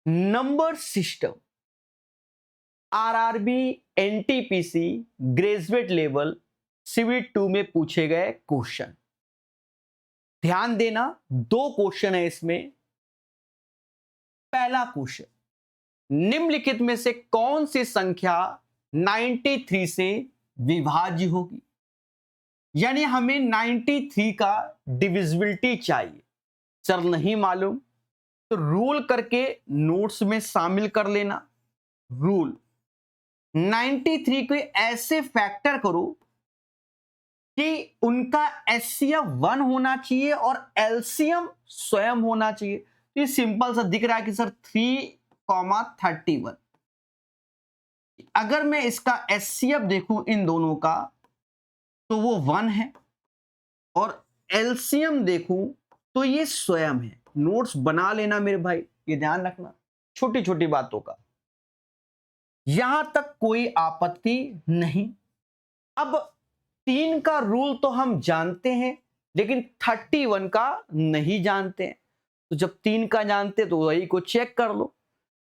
Number system, RRB, NTPC, graduate level, civil 2 में पूछे गए क्वेश्चन। ध्यान देना, दो क्वेश्चन है इसमें। पहला क्वेश्चन, निम्नलिखित में से कौन सी संख्या 93 से विभाज्य होगी? यानी हमें 93 का डिविजिबिलिटी चाहिए। सर नहीं मालूम तो रूल करके नोट्स में शामिल कर लेना। रूल 93 को ऐसे फैक्टर करो कि उनका एचसीएफ 1 होना चाहिए और एलसीएम स्वयं होना चाहिए। तो ये सिंपल सा दिख रहा है कि सर 3,31। अगर मैं इसका एचसीएफ देखूं इन दोनों का तो वो 1 है और एलसीएम देखूं तो ये स्वयं है। नोट्स बना लेना मेरे भाई, ये ध्यान रखना छोटी छोटी बातों का। यहां तक कोई आपत्ति नहीं। अब 3 का रूल तो हम जानते हैं लेकिन 31 का नहीं जानते हैं। तो जब 3 का जानते तो वही को चेक कर लो।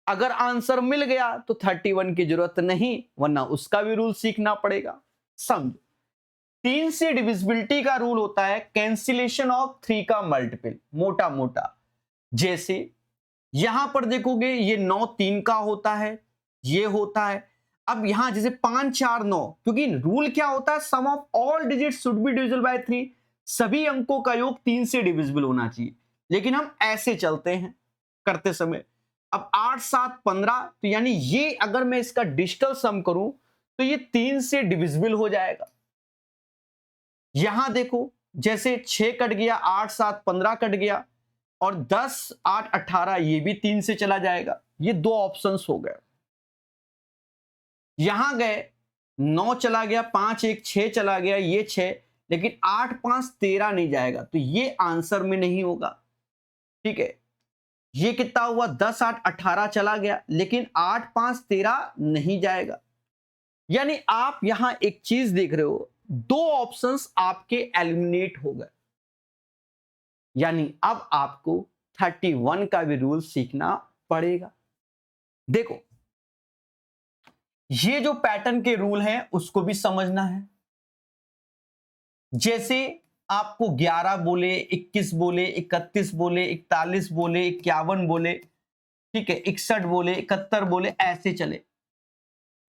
अगर आंसर मिल गया तो 31 की जरूरत नहीं, वरना उसका भी रूल सीखना पड़ेगा। समझो, 3 से डिविजिबिलिटी का रूल होता है कैंसिलेशन ऑफ 3 का मल्टीपल। मोटा मोटा जैसे यहां पर देखोगे ये 9 3 का होता है, ये होता है। अब यहां जैसे 5 4 9, क्योंकि रूल क्या होता है, sum of all digits should be divisible by 3। सभी अंकों का योग 3 से डिविजिबल होना चाहिए। लेकिन हम ऐसे चलते हैं करते समय। अब 8 7 15, तो यानी ये अगर मैं इसका डिजिटल सम करूं तो ये 3 से डिविजिबल हो जाएगा। यहां देखो जैसे 6 कट गया, 8 7 15 कट गया और 10 8 18 ये भी 3 से चला जाएगा। ये दो ऑप्शंस हो गए। यहां गए 9 चला गया, 5 1 6 चला गया, ये 6, लेकिन 8 5 13 नहीं जाएगा, तो ये आंसर में नहीं होगा। ठीक है, ये कितना हुआ, 10 8 18 चला गया, लेकिन 8 5 13 नहीं जाएगा। यानी आप यहां एक चीज देख रहे हो, दो ऑप्शंस आपके एलिमिनेट हो गए। यानी अब आपको 31 का भी रूल सीखना पड़ेगा। देखो, ये जो पैटर्न के रूल हैं उसको भी समझना है। जैसे आपको 11 बोले, 21 बोले, 31 बोले, 41 बोले, 51 बोले, ठीक है, 61 बोले, 71 बोले, ऐसे चले।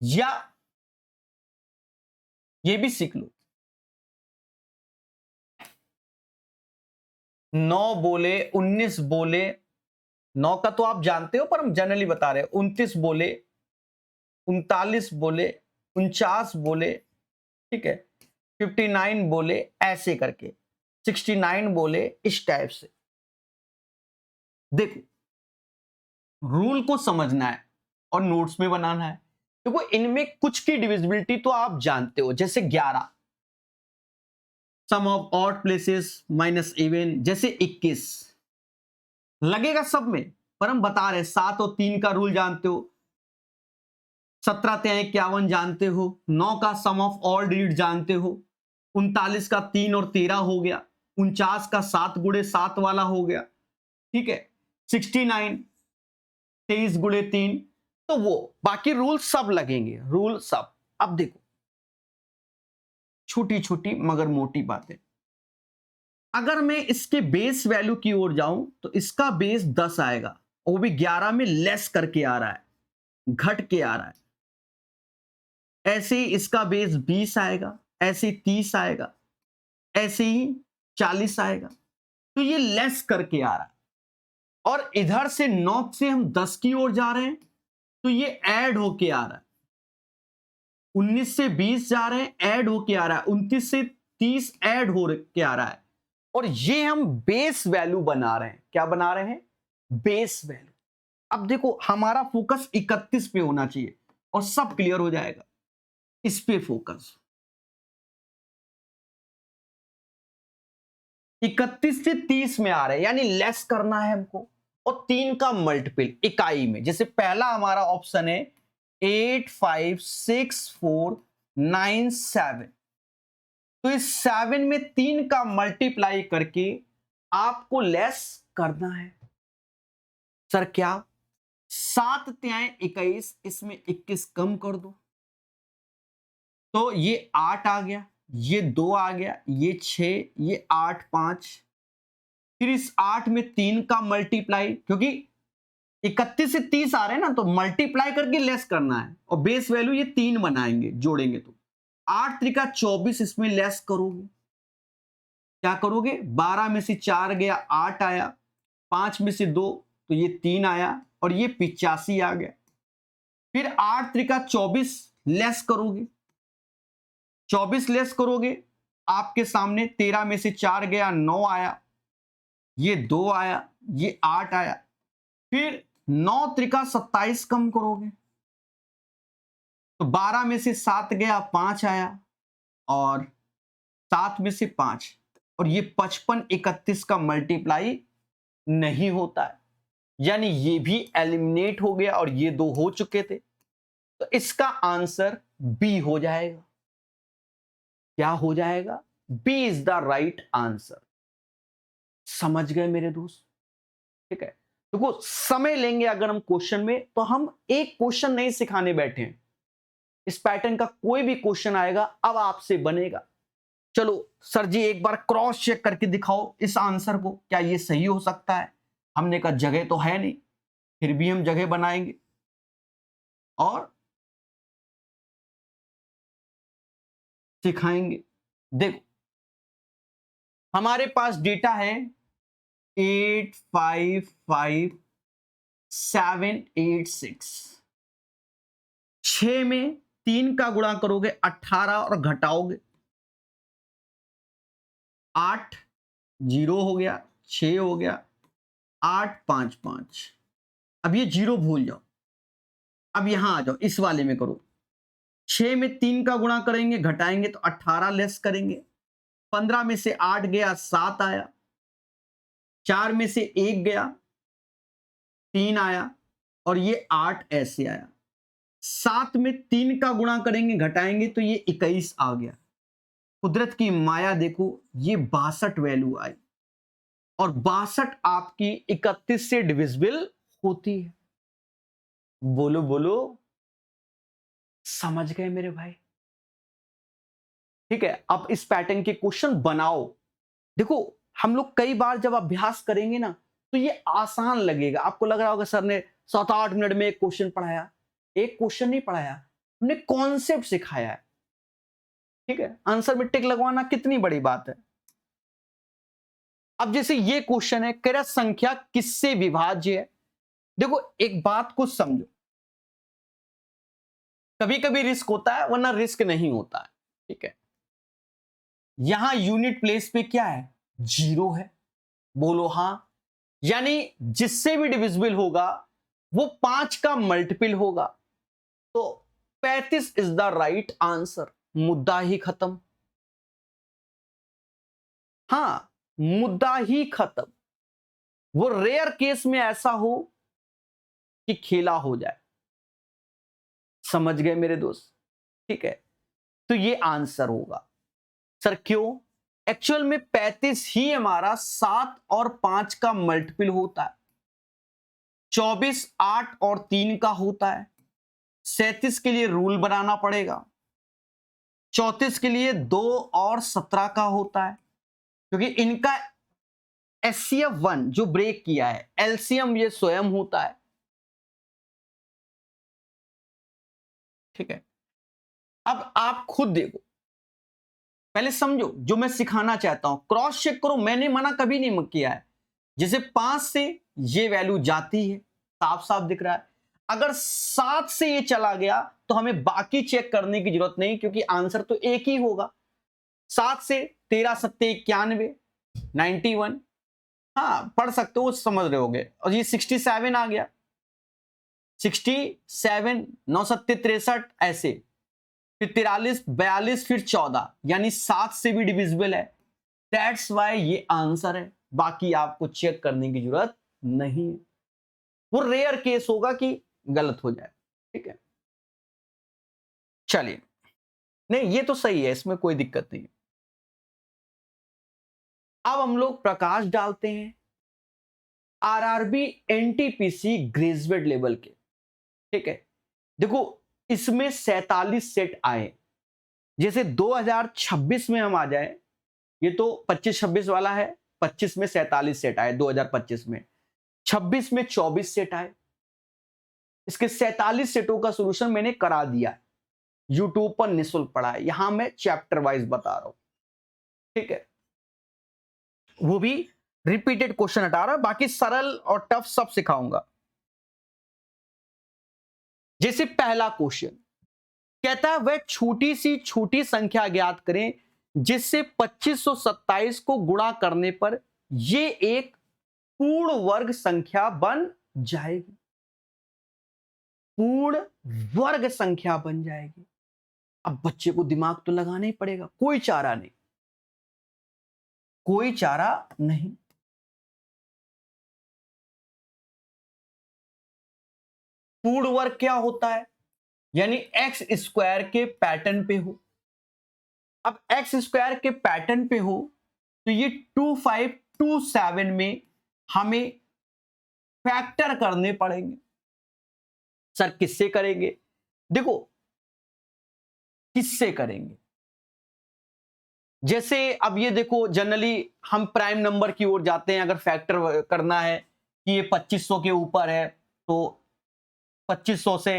या ये भी सीख लो, 9 बोले, 19 बोले, 9 का तो आप जानते हो पर हम जनरली बता रहे हैं, 29 बोले, 39 बोले, 49 बोले, ठीक है, 59 बोले, ऐसे करके 69 बोले, इस टाइप से। देखो, रूल को समझना है और नोट्स में बनाना है। देखो, इनमें कुछ की डिविजिबिलिटी तो आप जानते हो, जैसे 11 sum of odd places minus even, जैसे 21 लगेगा सब में, पर हम बता रहे 7 और 3 का रूल जानते हो, 17 3 51 जानते हो, 9 का सम ऑफ ऑल डिजिट जानते हो, 39 का 3 और 13 हो गया, 49 का 7 गुणे 7 वाला हो गया, ठीक है, 69 23 गुणे 3, तो वो बाकी रूल सब लगेंगे, रूल सब। अब देखो, छोटी छोटी मगर मोटी बातें। अगर मैं इसके बेस वैल्यू की ओर जाऊं तो इसका बेस 10 आएगा, वो भी 11 में लेस करके आ रहा है, घट के आ रहा है। ऐसे ही इसका बेस 20 आएगा, ऐसे ही 30 आएगा, ऐसे ही 40 आएगा, तो ये लेस करके आ रहा है। और इधर से 9 से हम 10 की ओर जा रहे हैं तो ये ऐड होके आ रहा है, 19 से 20 जा रहे हैं, ऐड होके आ रहा है, 29 से 30 ऐड हो के आ रहा है, और ये हम बेस वैल्यू बना रहे हैं। क्या बना रहे हैं? Base value. अब देखो, हमारा फोकस 31 पे होना चाहिए और सब क्लियर हो जाएगा। इस पे फोकस, 31 से 30 में आ रहे हैं, यानी लेस करना है हमको, और 3 का मल्टीपल इकाई में। जैसे पहला हमारा ऑप्शन है 8 5 6 4 9 7, तो इस 7 में 3 का मल्टीप्लाई करके आपको लेस करना है। सर क्या? 7 त्याएं 21, इसमें 21 कम कर दो तो ये 8 आ गया, ये 2 आ गया, ये 6, ये 8 5, फिर इस 8 में 3 का मल्टीप्लाई, क्योंकि 31 से 30 आ रहे हैं ना, तो मल्टीप्लाई करके लेस करना है और बेस वैल्यू ये 3 बनाएंगे जोड़ेंगे तो 8 त्रिका 24, इसमें लेस करोगे, क्या करोगे, 12 में से 4 गया 8 आया, 5 में से 2 तो ये 3 आया और ये 85 आ गया। फिर 8 त्रिका 24 लेस करोगे, 24 लेस करोगे, आपके सामने 13 में से 4 गया 9 आया, ये 2 आया, ये 8 आया। फिर 9 त्रिका 27 कम करोगे तो 12 में से 7 गया 5 आया और 7 में से 5, और ये 55 31 का मल्टीप्लाई नहीं होता है, यानी ये भी एलिमिनेट हो गया और ये 2 हो चुके थे, तो इसका आंसर बी हो जाएगा। क्या हो जाएगा, B is the right answer. समझ गए मेरे दोस्त, ठीक है। देखो समय लेंगे अगर हम क्वेश्चन में, तो हम एक क्वेश्चन नहीं सिखाने बैठे हैं, इस पैटर्न का कोई भी क्वेश्चन आएगा अब आपसे बनेगा। चलो सर जी एक बार क्रॉस चेक करके दिखाओ इस आंसर को, क्या ये सही हो सकता है। हमने कहा जगह तो है नहीं, फिर भी हम जगह बनाएंगे और सिखाएंगे। देखो हमारे पास डेटा है 855786, 6 में 3 का गुणा करोगे 18 और घटाओगे 8, 0 हो गया, 6 हो गया, 8 5 5। अब ये 0 भूल जाओ, अब यहां आ जाओ, इस वाले में करो। 6 में 3 का गुणा करेंगे घटाएंगे तो 18 लेस करेंगे, 15 में से 8 गया 7 आया, 4 में से 1 गया 3 आया और ये 8 ऐसे आया। 7 में 3 का गुणा करेंगे घटाएंगे तो ये 21 आ गया। कुदरत की माया देखो, ये 62 वैल्यू आई और 62 आपकी 31 से डिविजिबल होती है। बोलो बोलो, समझ गए मेरे भाई, ठीक है। अब इस पैटर्न के क्वेश्चन बनाओ। देखो हम लोग कई बार जब अभ्यास करेंगे ना तो ये आसान लगेगा, आपको लग रहा होगा सर ने 7-8 मिनट में एक क्वेश्चन पढ़ाया। एक क्वेश्चन नहीं पढ़ाया, हमने कॉन्सेप्ट सिखाया है, ठीक है। आंसर में टिक लगवाना कितनी बड़ी बात है। अब जैसे ये क्वेश्चन है, कह रहा संख्या किससे विभाज्य है। देखो एक बात को समझो, कभी कभी रिस्क होता है वरना रिस्क नहीं होता है, ठीक है। यहां यूनिट प्लेस पे क्या है, 0 है, बोलो हां, यानी जिससे भी डिविजिबल होगा वो 5 का मल्टीपल होगा, तो 35 इज द राइट आंसर। मुद्दा ही खत्म, हां मुद्दा ही खत्म। वो रेयर केस में ऐसा हो कि खेला हो जाए, समझ गए मेरे दोस्त, ठीक है। तो ये आंसर होगा। सर क्यों, एक्चुअल में 35 ही हमारा 7 और 5 का मल्टीपल होता है, 24 8 और 3 का होता है, 37 के लिए रूल बनाना पड़ेगा, 34 के लिए 2 और 17 का होता है, क्योंकि इनका HCF1 जो ब्रेक किया है, एलसीएम ये स्वयं होता है, ठीक है। अब आप खुद देखो, पहले समझो जो मैं सिखाना चाहता हूं, क्रॉस चेक करो, मैंने मना कभी नहीं किया है। जैसे 5 से ये वैल्यू जाती है, साफ साफ दिख रहा है। अगर 7 से ये चला गया तो हमें बाकी चेक करने की जरूरत नहीं, क्योंकि आंसर तो एक ही होगा। 7 से 13 सत्ते 91, 91, हाँ पढ़ सकते हो, समझ रहे होगे। और ये 67 आ गया, 67, 9 सत्ते 63 ऐसे, फिर 43 42 फिर 14, यानी 7 से भी डिविजिबल है। दैट्स वाई ये आंसर है, बाकी आपको चेक करने की जरूरत नहीं है। वो रेयर केस होगा कि गलत हो जाए, ठीक है। चलिए, नहीं ये तो सही है, इसमें कोई दिक्कत नहीं। अब हम लोग प्रकाश डालते हैं आरआरबी एनटीपीसी ग्रेजुएट लेवल के, ठीक है। देखो इसमें 47 सेट आए, जैसे 2026 में हम आ जाए, ये तो 25-26 वाला है, 25 में 47 सेट आए, 2025 में, 26 में 24 सेट आए। इसके 47 सेटों का सोल्यूशन मैंने करा दिया, यूट्यूब पर निःशुल्क पढ़ा है, यहां मैं चैप्टर वाइज बता रहा हूं, ठीक है। वो भी रिपीटेड क्वेश्चन हटा रहा, बाकी सरल और टफ सब सिखाऊंगा। जैसे पहला क्वेश्चन कहता है वह छोटी संख्या ज्ञात करें जिससे 2527 को गुणा करने पर ये एक पूर्ण वर्ग संख्या बन जाएगी, पूर्ण वर्ग संख्या बन जाएगी। अब बच्चे को दिमाग तो लगाना ही पड़ेगा, कोई चारा नहीं, कोई चारा नहीं। पूर्ण वर्ग क्या होता है, यानी एक्स स्क्वायर के पैटर्न पे हो। अब एक्स स्क्वायर के पैटर्न पे हो तो ये 2527 में हमें फैक्टर करने पड़ेंगे। सर किससे करेंगे? देखो किससे करेंगे, जैसे अब ये देखो जनरली हम प्राइम नंबर की ओर जाते हैं, अगर फैक्टर करना है कि ये 2500 के ऊपर है तो 2500 से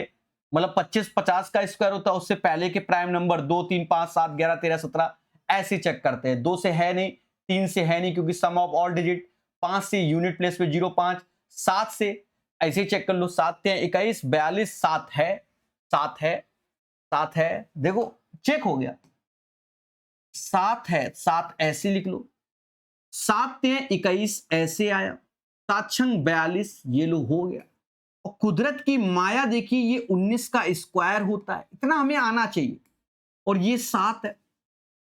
मतलब 25-50 का स्क्वायर होता है, उससे पहले के प्राइम नंबर 2 3 5 7 11 13 17 ऐसे चेक करते हैं। 2 से है नहीं, 3 से है नहीं क्योंकि सम ऑफ ऑल डिजिट, 5 से यूनिट प्लेस पे 0 5, 7 से ऐसे चेक कर लो, 7 से 21 42, 7 है, 7 है, 7 है, देखो चेक हो गया, 7 है, 7 ऐसे लिख लो, 7 से 21 ऐसे आया, 7 छंग 42, ये लो हो गया। और कुदरत की माया देखिए, ये 19 का स्क्वायर होता है, इतना हमें आना चाहिए, और ये 7 है।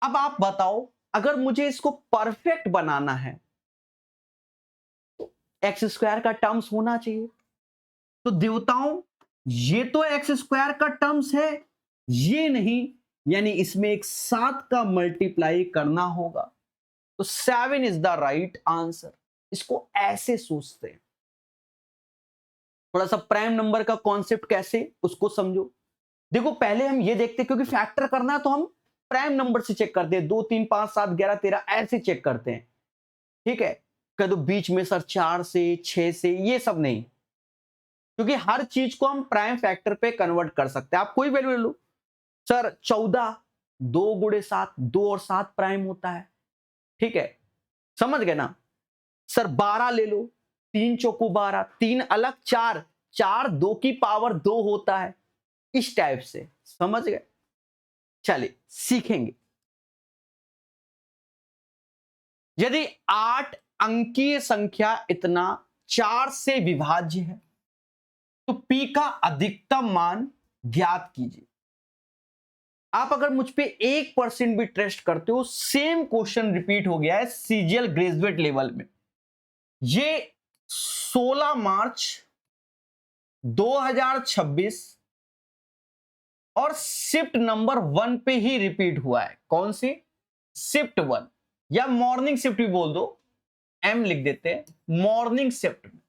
अब आप बताओ अगर मुझे इसको परफेक्ट बनाना है तो एक्स स्क्वायर का टर्म्स होना चाहिए। तो देवताओं ये तो एक्स स्क्वायर का टर्म्स है, ये नहीं, यानी इसमें एक 7 का मल्टीप्लाई करना होगा। तो 7 इज द राइट आंसर। इसको ऐसे सोचते हैं, थोड़ा सा प्राइम नंबर का कॉन्सेप्ट कैसे उसको समझो। देखो पहले हम ये देखते हैं, क्योंकि फैक्टर करना है तो हम प्राइम नंबर से चेक करते हैं, 2 3 5 7 11 13 ऐसे चेक करते हैं, ठीक है। कह दो बीच में सर 4 से 6 से, ये सब नहीं, क्योंकि हर चीज को हम प्राइम फैक्टर पे कन्वर्ट कर सकते हैं। आप कोई वैल्यू ले लो, सर 14 2 गुणे 7, 2 और 7 प्राइम होता है, ठीक है, समझ गए ना। सर 12 ले लो, 3 चौको 12, 3 अलग 4, 4 2 की पावर 2 होता है, इस टाइप से, समझ गए। चलिए सीखेंगे। यदि 8 अंकीय संख्या इतना 4 से विभाज्य है तो पी का अधिकतम मान ज्ञात कीजिए। आप अगर मुझ पे 1% भी ट्रस्ट करते हो, सेम क्वेश्चन रिपीट हो गया है सीजीएल ग्रेजुएट लेवल में। ये 16 मार्च 2026 और शिफ्ट नंबर 1 पे ही रिपीट हुआ है। कौन सी? शिफ्ट 1, या मॉर्निंग शिफ्ट भी बोल दो, एम लिख देते हैं, मॉर्निंग शिफ्ट में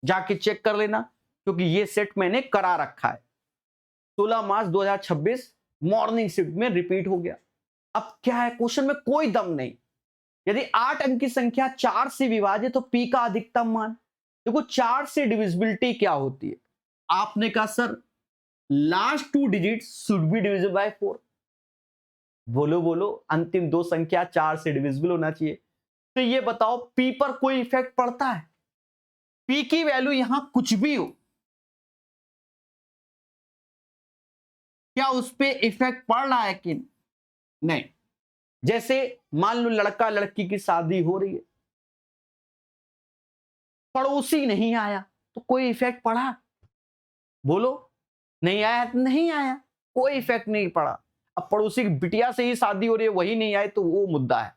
जाके चेक कर लेना, क्योंकि ये सेट मैंने करा रखा है। 16 मार्च 2026 मॉर्निंग शिफ्ट में रिपीट हो गया। अब क्या है, क्वेश्चन में कोई दम नहीं। यदि 8 अंक की संख्या 4 से विभाजित तो पी का अधिकतम मान। देखो 4 से डिविजिबिलिटी क्या होती है, आपने कहा sir last 2 digit should be divisible bye 4। बोलो बोलो, अंतिम 2 संख्या 4 से डिविजिबल होना चाहिए। तो ये बताओ पी पर कोई इफेक्ट पड़ता है? पी की वैल्यू यहां कुछ भी हो, क्या उस पर इफेक्ट पड़ रहा है कि नहीं? जैसे मान लो लड़का लड़की की शादी हो रही है, पड़ोसी नहीं आया तो कोई इफेक्ट पड़ा? बोलो, नहीं आया? नहीं आया, कोई इफेक्ट नहीं पड़ा। अब पड़ोसी की बिटिया से ही शादी हो रही है, वही नहीं आए तो वो मुद्दा है।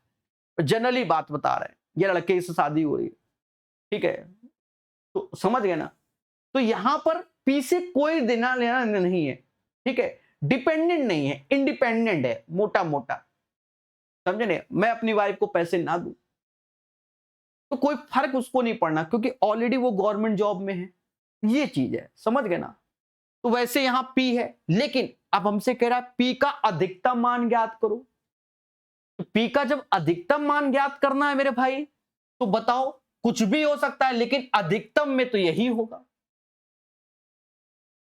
जनरली बात बता रहे हैं, ये लड़के से शादी हो रही है, ठीक है, तो समझ गए ना। तो यहां पर पी से कोई देना लेना नहीं है, ठीक है, डिपेंडेंट नहीं है, इंडिपेंडेंट है, मोटा मोटा, समझे नहीं। मैं अपनी वाइफ को पैसे ना दूं, तो कोई फर्क उसको नहीं पड़ना, क्योंकि ऑलरेडी वो गवर्नमेंट जॉब में है। ये चीज है, समझ गए ना। तो वैसे यहां P है, लेकिन अब हमसे कह रहा है P का अधिकतम मान ज्ञात करो। तो P का जब अधिकतम मान ज्ञात करना है मेरे भाई, तो बताओ, कुछ भी हो सकता है, लेकिन अधिकतम में तो यही होगा।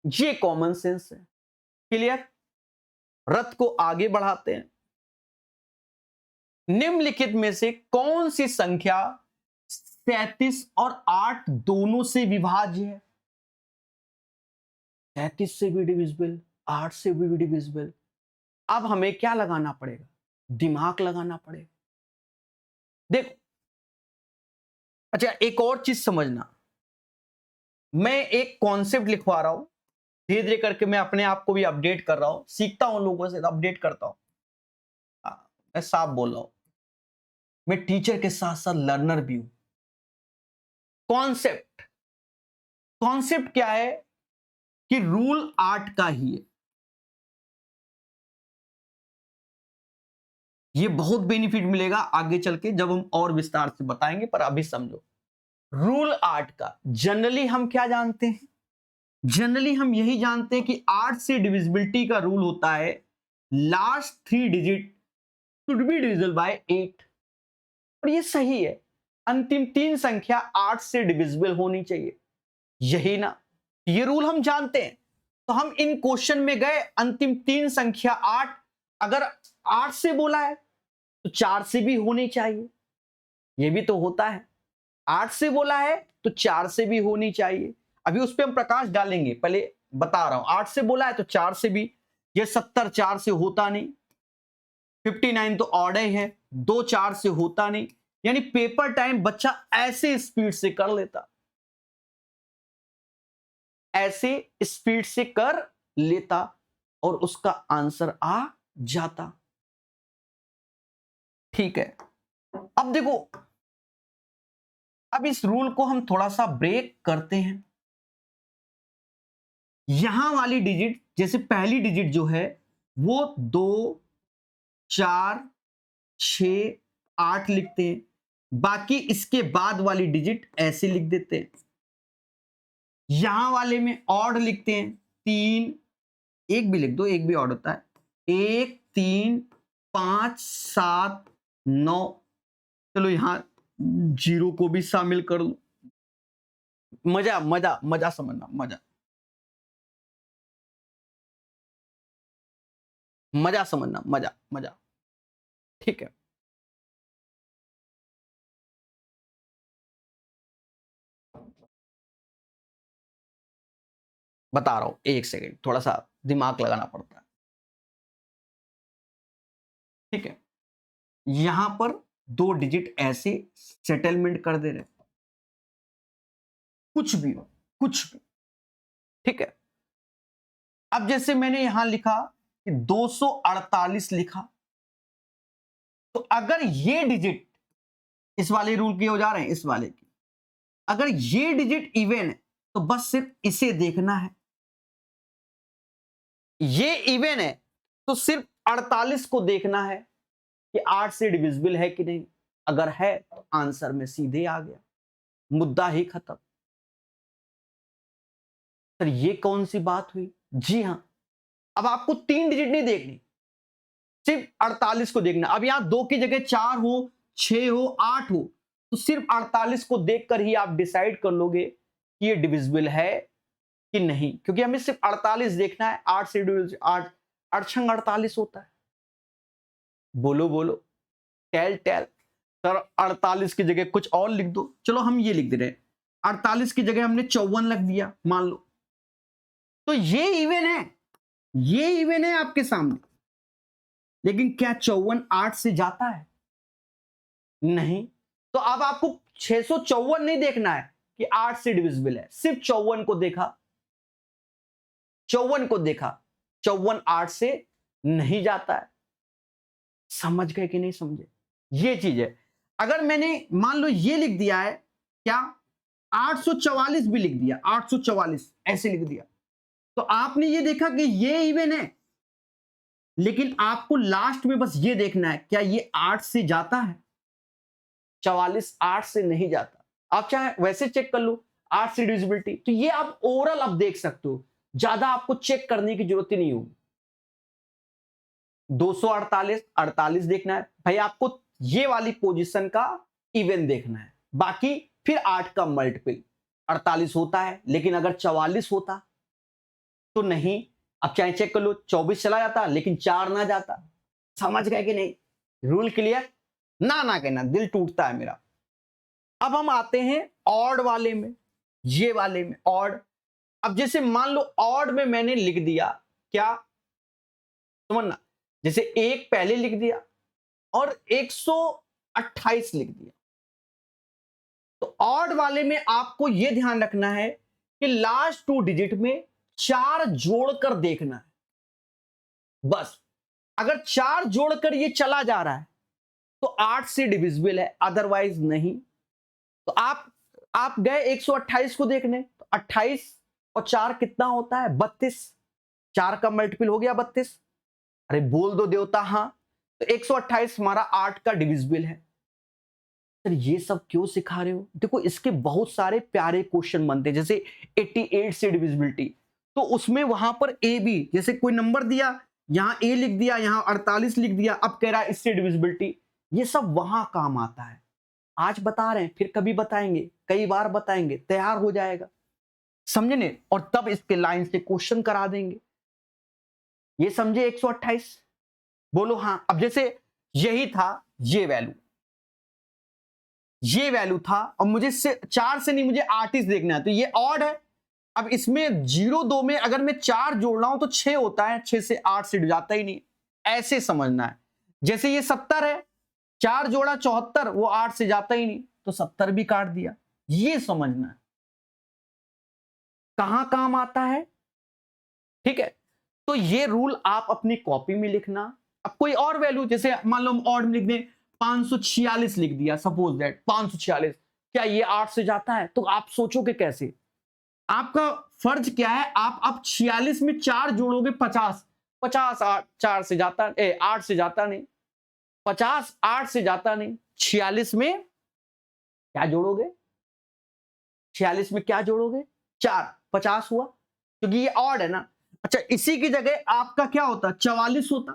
ये कॉमन सेंस है। क्लियर? रथ को आगे बढ़ाते हैं। निम्नलिखित में से कौन सी संख्या 37 और 8 दोनों से विभाज्य है? 37 से भी डिविजिबल, 8 से भी डिविजिबल। अब हमें क्या लगाना पड़ेगा? दिमाग लगाना पड़ेगा। देखो, अच्छा एक और चीज समझना, मैं एक कॉन्सेप्ट लिखवा रहा हूं, धीरे धीरे करके मैं अपने आप को भी अपडेट कर रहा हूं, सीखता हूं लोगों से, अपडेट करता हूं। मैं साफ बोल रहा हूं, मैं टीचर के साथ साथ लर्नर भी हूं। कॉन्सेप्ट कॉन्सेप्ट क्या है कि रूल 8 का ही है। ये बहुत बेनिफिट मिलेगा आगे चल के जब हम और विस्तार से बताएंगे, पर अभी समझो। रूल 8 का जनरली हम क्या जानते हैं? जनरली हम यही जानते हैं कि 8 से डिविजिबिलिटी का रूल होता है last 3 digit should be divisible bye 8। और ये सही है, अंतिम 3 संख्या 8 से डिविजिबल होनी चाहिए, यही ना? ये रूल हम जानते हैं, तो हम इन क्वेश्चन में गए, अंतिम 3 संख्या 8, अगर 8 से बोला है तो 4 से भी होनी चाहिए, ये भी तो होता है। 8 से बोला है तो 4 से भी होनी चाहिए। अभी उस पर हम प्रकाश डालेंगे, पहले बता रहा हूं। 8 से बोला है तो 4 से भी। ये 70 4 से होता नहीं, 59 तो ऑड ही है, 2 4 से होता नहीं। यानी पेपर टाइम बच्चा ऐसे स्पीड से कर लेता, ऐसे स्पीड से कर लेता और उसका आंसर आ जाता। ठीक है, अब देखो, अब इस रूल को हम थोड़ा सा ब्रेक करते हैं। यहां वाली डिजिट, जैसे पहली डिजिट जो है वो 2 4 6 8 लिखते हैं, बाकी इसके बाद वाली डिजिट ऐसे लिख देते हैं। यहां वाले में ऑड लिखते हैं 3, एक भी लिख दो, एक भी ऑड होता है, 1 3 5 7 9। चलो यहां 0 को भी शामिल कर लो। मजा मजा मजा समझना, मजा मजा समझना, मजा मजा। ठीक है, बता रहा हूं, एक सेकेंड, थोड़ा सा दिमाग लगाना पड़ता है। ठीक है, यहां पर 2 डिजिट ऐसे सेटलमेंट कर दे रहे, कुछ भी हो, कुछ भी। ठीक है, अब जैसे मैंने यहां लिखा कि 248 लिखा, तो अगर ये डिजिट, इस वाले रूल की हो जा रहे हैं, इस वाले की, अगर ये डिजिट इवन है तो बस सिर्फ इसे देखना है। ये इवन है तो सिर्फ 48 को देखना है कि 8 से डिविजिबल है कि नहीं। अगर है तो आंसर में सीधे आ गया, मुद्दा ही खत्म। सर ये कौन सी बात हुई? जी हां, अब आपको 3 डिजिट नहीं देखनी, सिर्फ 48 को देखना। अब यहां 2 की जगह 4 हो, 6 हो, 8 हो, तो सिर्फ 48 को देखकर ही आप डिसाइड कर लोगे कि ये डिविजिबल है कि नहीं, क्योंकि हमें सिर्फ 48 देखना है। 8 से डिविजिबल, 8 8 छंग 48 होता है। बोलो बोलो, टेल टेल। सर 48 की जगह कुछ और लिख दो। चलो हम ये लिख दे रहे हैं, 48 की जगह हमने 54 लिख दिया मान लो, तो ये इवन है, ये इवन है आपके सामने। लेकिन क्या 54 8 से जाता है? नहीं। तो अब आपको 654 नहीं देखना है कि 8 से डिविजिबल है, सिर्फ 54 को देखा, 54 को देखा, 54 8 से नहीं जाता है। समझ गए कि नहीं समझे? ये चीज है। अगर मैंने मान लो ये लिख दिया है, क्या 844 भी लिख दिया, 844 ऐसे लिख दिया, तो आपने ये देखा कि ये इवन है, लेकिन आपको लास्ट में बस ये देखना है क्या ये 8 से जाता है। 44 8 से नहीं जाता। आप चाहे वैसे चेक कर लो 8 से डिविजिबिलिटी, तो ये आप ओवरऑल आप देख सकते हो, ज्यादा आपको चेक करने की जरूरत ही नहीं होगी। 248 48 देखना है भाई, आपको ये वाली पोजीशन का इवन देखना है, बाकी फिर 8 का मल्टीपल 48 होता है, लेकिन अगर 44 होता तो नहीं। अब चाहे चेक कर लो 24 चला जाता लेकिन 4 ना जाता। समझ गए कि नहीं? Rule clear? ना ना कहना, दिल टूटता है मेरा। अब हम आते हैं ऑड वाले में, ये वाले में ऑड। अब जैसे मान लो ऑड में मैंने लिख दिया क्या, समझना, जैसे एक पहले लिख दिया और 128 लिख दिया, तो ऑड वाले में आपको यह ध्यान रखना है कि लास्ट 2 डिजिट में 4 जोड़कर देखना है बस। अगर 4 जोड़कर ये चला जा रहा है तो 8 से डिविजिबल है, अदरवाइज नहीं। तो आप गए 128 को देखने, तो 28 और 4 कितना होता है? 32। 4 का मल्टीपल हो गया 32। अरे बोल दो देवता हाँ। तो 128 हमारा 8 का डिविजिबल है। सर ये सब क्यों सिखा रहे हो? देखो इसके बहुत सारे प्यारे क्वेश्चन बनते हैं, जैसे 88 से डिविजिबिलिटी, तो उसमें वहां पर ए बी, जैसे कोई नंबर दिया, यहां ए लिख दिया, यहां 48 लिख दिया, अब कह रहा है इससे डिविजिबिलिटी, ये सब वहां काम आता है। आज बता रहे हैं, फिर कभी बताएंगे, कई बार बताएंगे, तैयार हो जाएगा, समझे ने? और तब इसके लाइन से क्वेश्चन करा देंगे। ये समझे 128? बोलो हाँ। अब जैसे यही था, ये वैल्यू था, और मुझे 4 से नहीं, मुझे 38 देखना है, तो ये ऑड है। अब इसमें 0 2 में अगर मैं 4 जोड़ रहा हूं तो 6 होता है, 6 से 8 से जाता ही नहीं, ऐसे समझना है। जैसे ये 70 है, 4 जोड़ा 74, वो 8 से जाता ही नहीं, तो 70 भी काट दिया, ये समझना है कहां काम आता है। ठीक है, तो ये रूल आप अपनी कॉपी में लिखना। अब कोई और वैल्यू, जैसे मान लो हम ऑड में लिख दें, 546 लिख दिया, सपोज दैट 546, क्या ये 8 से जाता है? तो आप सोचोगे कैसे? आपका फर्ज क्या है, आप अब 46 में 4 जोड़ोगे 50, 50 4 से जाता 8 से जाता नहीं, 50 8 से जाता नहीं, 46 में क्या जोड़ोगे? 46 में क्या जोड़ोगे? 4, 50 हुआ, क्योंकि ये ऑड है ना। अच्छा, इसी की जगह आपका क्या होता? 44 होता,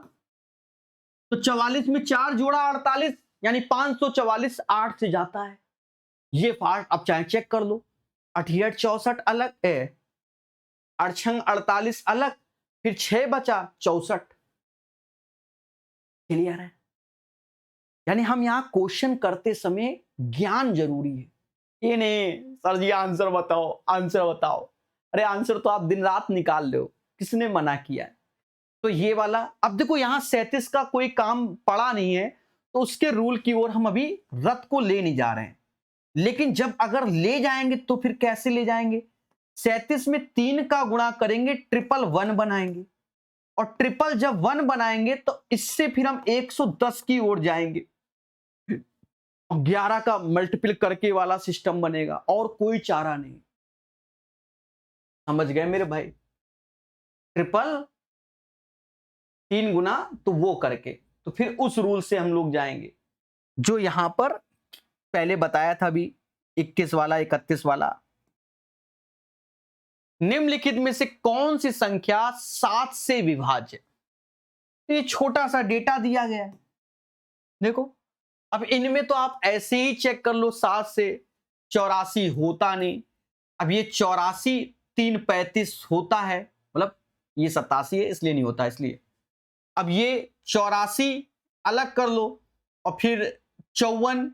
तो 44 में 4 जोड़ा 48, यानी 544 8 से जाता है, ये फास्ट। अब चाहे चेक कर लो, 68 64 अलग है, 8 48 अलग, फिर 6 बचा 64। क्लियर है? यानी हम यहां क्वेश्चन करते समय ज्ञान जरूरी है। ये नहीं सर जी आंसर बताओ, आंसर बताओ, अरे आंसर तो आप दिन रात निकाल लो, किसने मना किया है? तो ये वाला, अब देखो यहां 37 का कोई काम पड़ा नहीं है, तो उसके रूल की ओर हम अभी रत को ले नहीं जा रहे हैं। लेकिन जब अगर ले जाएंगे तो फिर कैसे ले जाएंगे? 37 में 3 का गुणा करेंगे, 111 बनाएंगे, और ट्रिपल जब 1 बनाएंगे तो इससे फिर हम 110 की ओर जाएंगे, 11 का मल्टीपल करके वाला सिस्टम बनेगा, और कोई चारा नहीं। समझ गए मेरे भाई? ट्रिपल 3 गुना तो वो करके, तो फिर उस रूल से हम लोग जाएंगे जो यहां पर पहले बताया था अभी, 21 वाला 31 वाला। निम्नलिखित में से कौन सी संख्या 7 से विभाज्य? तो ये छोटा सा डेटा दिया गया है, देखो। अब इनमें तो आप ऐसे ही चेक कर लो, 7 से 84 होता नहीं। अब ये 84 3 35 होता है, मतलब ये 87 है इसलिए नहीं होता, इसलिए। अब ये 84 अलग कर लो, और फिर 54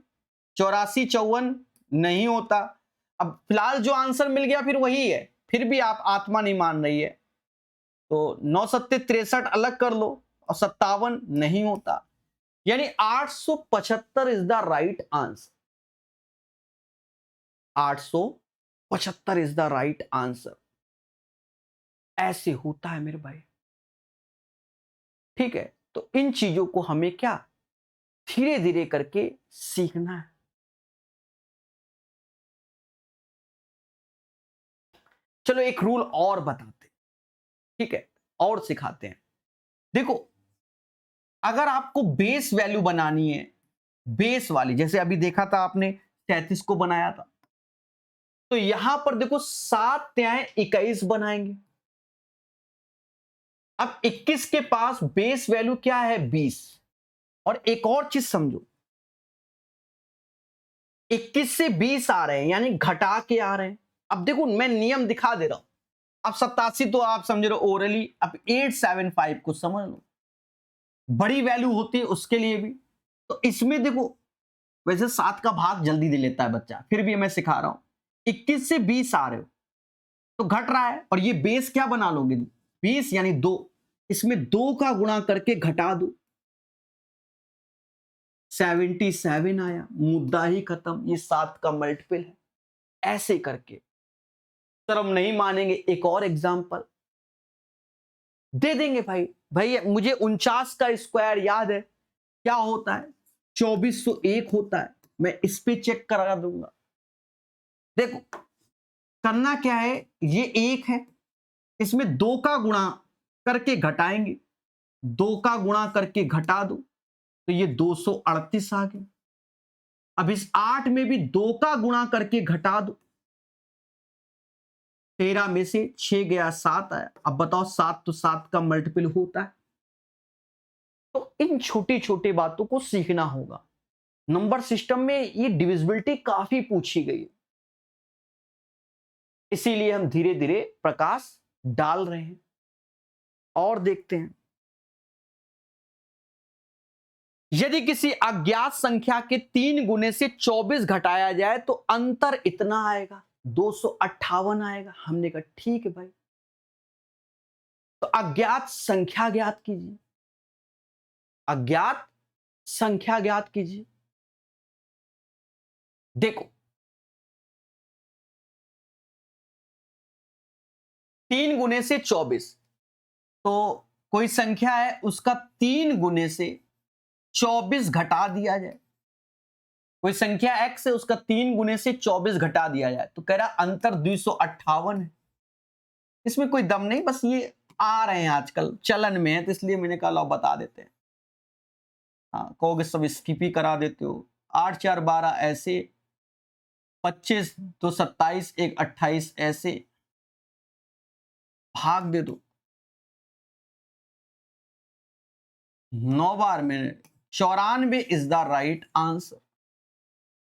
84 54 नहीं होता। अब फिलहाल जो आंसर मिल गया फिर वही है, फिर भी आप आत्मा नहीं मान रही है, तो 9 7 63 अलग कर लो, और 57 नहीं होता, यानी 875 is the right answer. 875 is the right answer. ऐसे होता है मेरे भाई, ठीक है? तो इन चीजों को हमें क्या धीरे धीरे करके सीखना है। चलो एक रूल और बताते हैं, ठीक है, और सिखाते हैं। देखो, अगर आपको बेस वैल्यू बनानी है बेस वाली, जैसे अभी देखा था आपने 33 को बनाया था, तो यहां पर देखो 7 त्याएं 21 बनाएंगे। अब 21 के पास बेस वैल्यू क्या है 20। और एक और चीज समझो, 21 से 20 आ रहे हैं यानी घटा के आ रहे हैं। अब देखो मैं नियम दिखा दे रहा हूं। अब 87 तो आप समझ रहे हो ओरली, अब 875 को समझ लो, बड़ी वैल्यू होती है उसके लिए भी। तो इसमें देखो, वैसे 7 का भाग जल्दी दे लेता है बच्चा, फिर भी मैं सिखा रहा हूं। 21 से 20 आ रहे हो तो घट रहा है, और ये बेस क्या बना लोगे 20 यानी 2, इसमें 2 का गुणा करके घटा दो, 77 आया, मुद्दा ही खत्म, ये 7 का मल्टीपल है। ऐसे करके सर हम नहीं मानेंगे, एक और एग्जांपल दे देंगे भाई। भाई मुझे 49 का स्क्वायर याद है, क्या होता है 2401 होता है, मैं इस पे चेक करा दूंगा। देखो करना क्या है, ये 1 है, इसमें 2 का गुणा करके घटाएंगे, 2 का गुणा करके घटा दो तो ये 238 आ गया। अब इस 8 में भी 2 का गुणा करके घटा दो, 13 में से 6 गया 7 आया। अब बताओ 7 तो 7 का मल्टीपल होता है। तो इन छोटी छोटी बातों को सीखना होगा। नंबर सिस्टम में ये डिविजिबिलिटी काफी पूछी गई है, इसीलिए हम धीरे धीरे प्रकाश डाल रहे हैं। और देखते हैं, यदि किसी अज्ञात संख्या के 3 गुने से 24 घटाया जाए तो अंतर इतना आएगा, 258 आएगा। हमने कहा ठीक है भाई, तो अज्ञात संख्या ज्ञात कीजिए, अज्ञात संख्या ज्ञात कीजिए। देखो 3 गुने से 24, तो कोई संख्या है उसका 3 गुने से 24 घटा दिया जाए, कोई संख्या x है उसका 3 गुने से 24 घटा दिया जाए, तो कह रहा अंतर 258 है। इसमें कोई दम नहीं, बस ये आ रहे हैं आजकल चलन में है, तो इसलिए मैंने कहा लो बता देते हैं। हाँ कहोगे सब स्किप ही करा देते हो, 8 4 12 ऐसे, 25 2 27 1 28 ऐसे, भाग दे दो 9 बार में, 94 इज द राइट आंसर।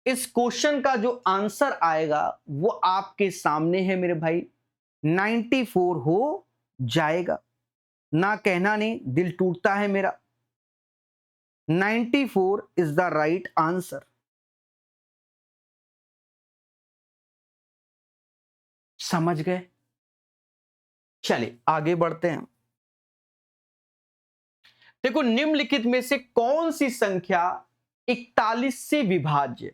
इस क्वेश्चन का जो आंसर आएगा वो आपके सामने है मेरे भाई, 94 हो जाएगा। ना कहना नहीं, दिल टूटता है मेरा। 94 इज द राइट आंसर। समझ गए? चलिए आगे बढ़ते हैं। देखो निम्नलिखित में से कौन सी संख्या 41 से विभाज्य,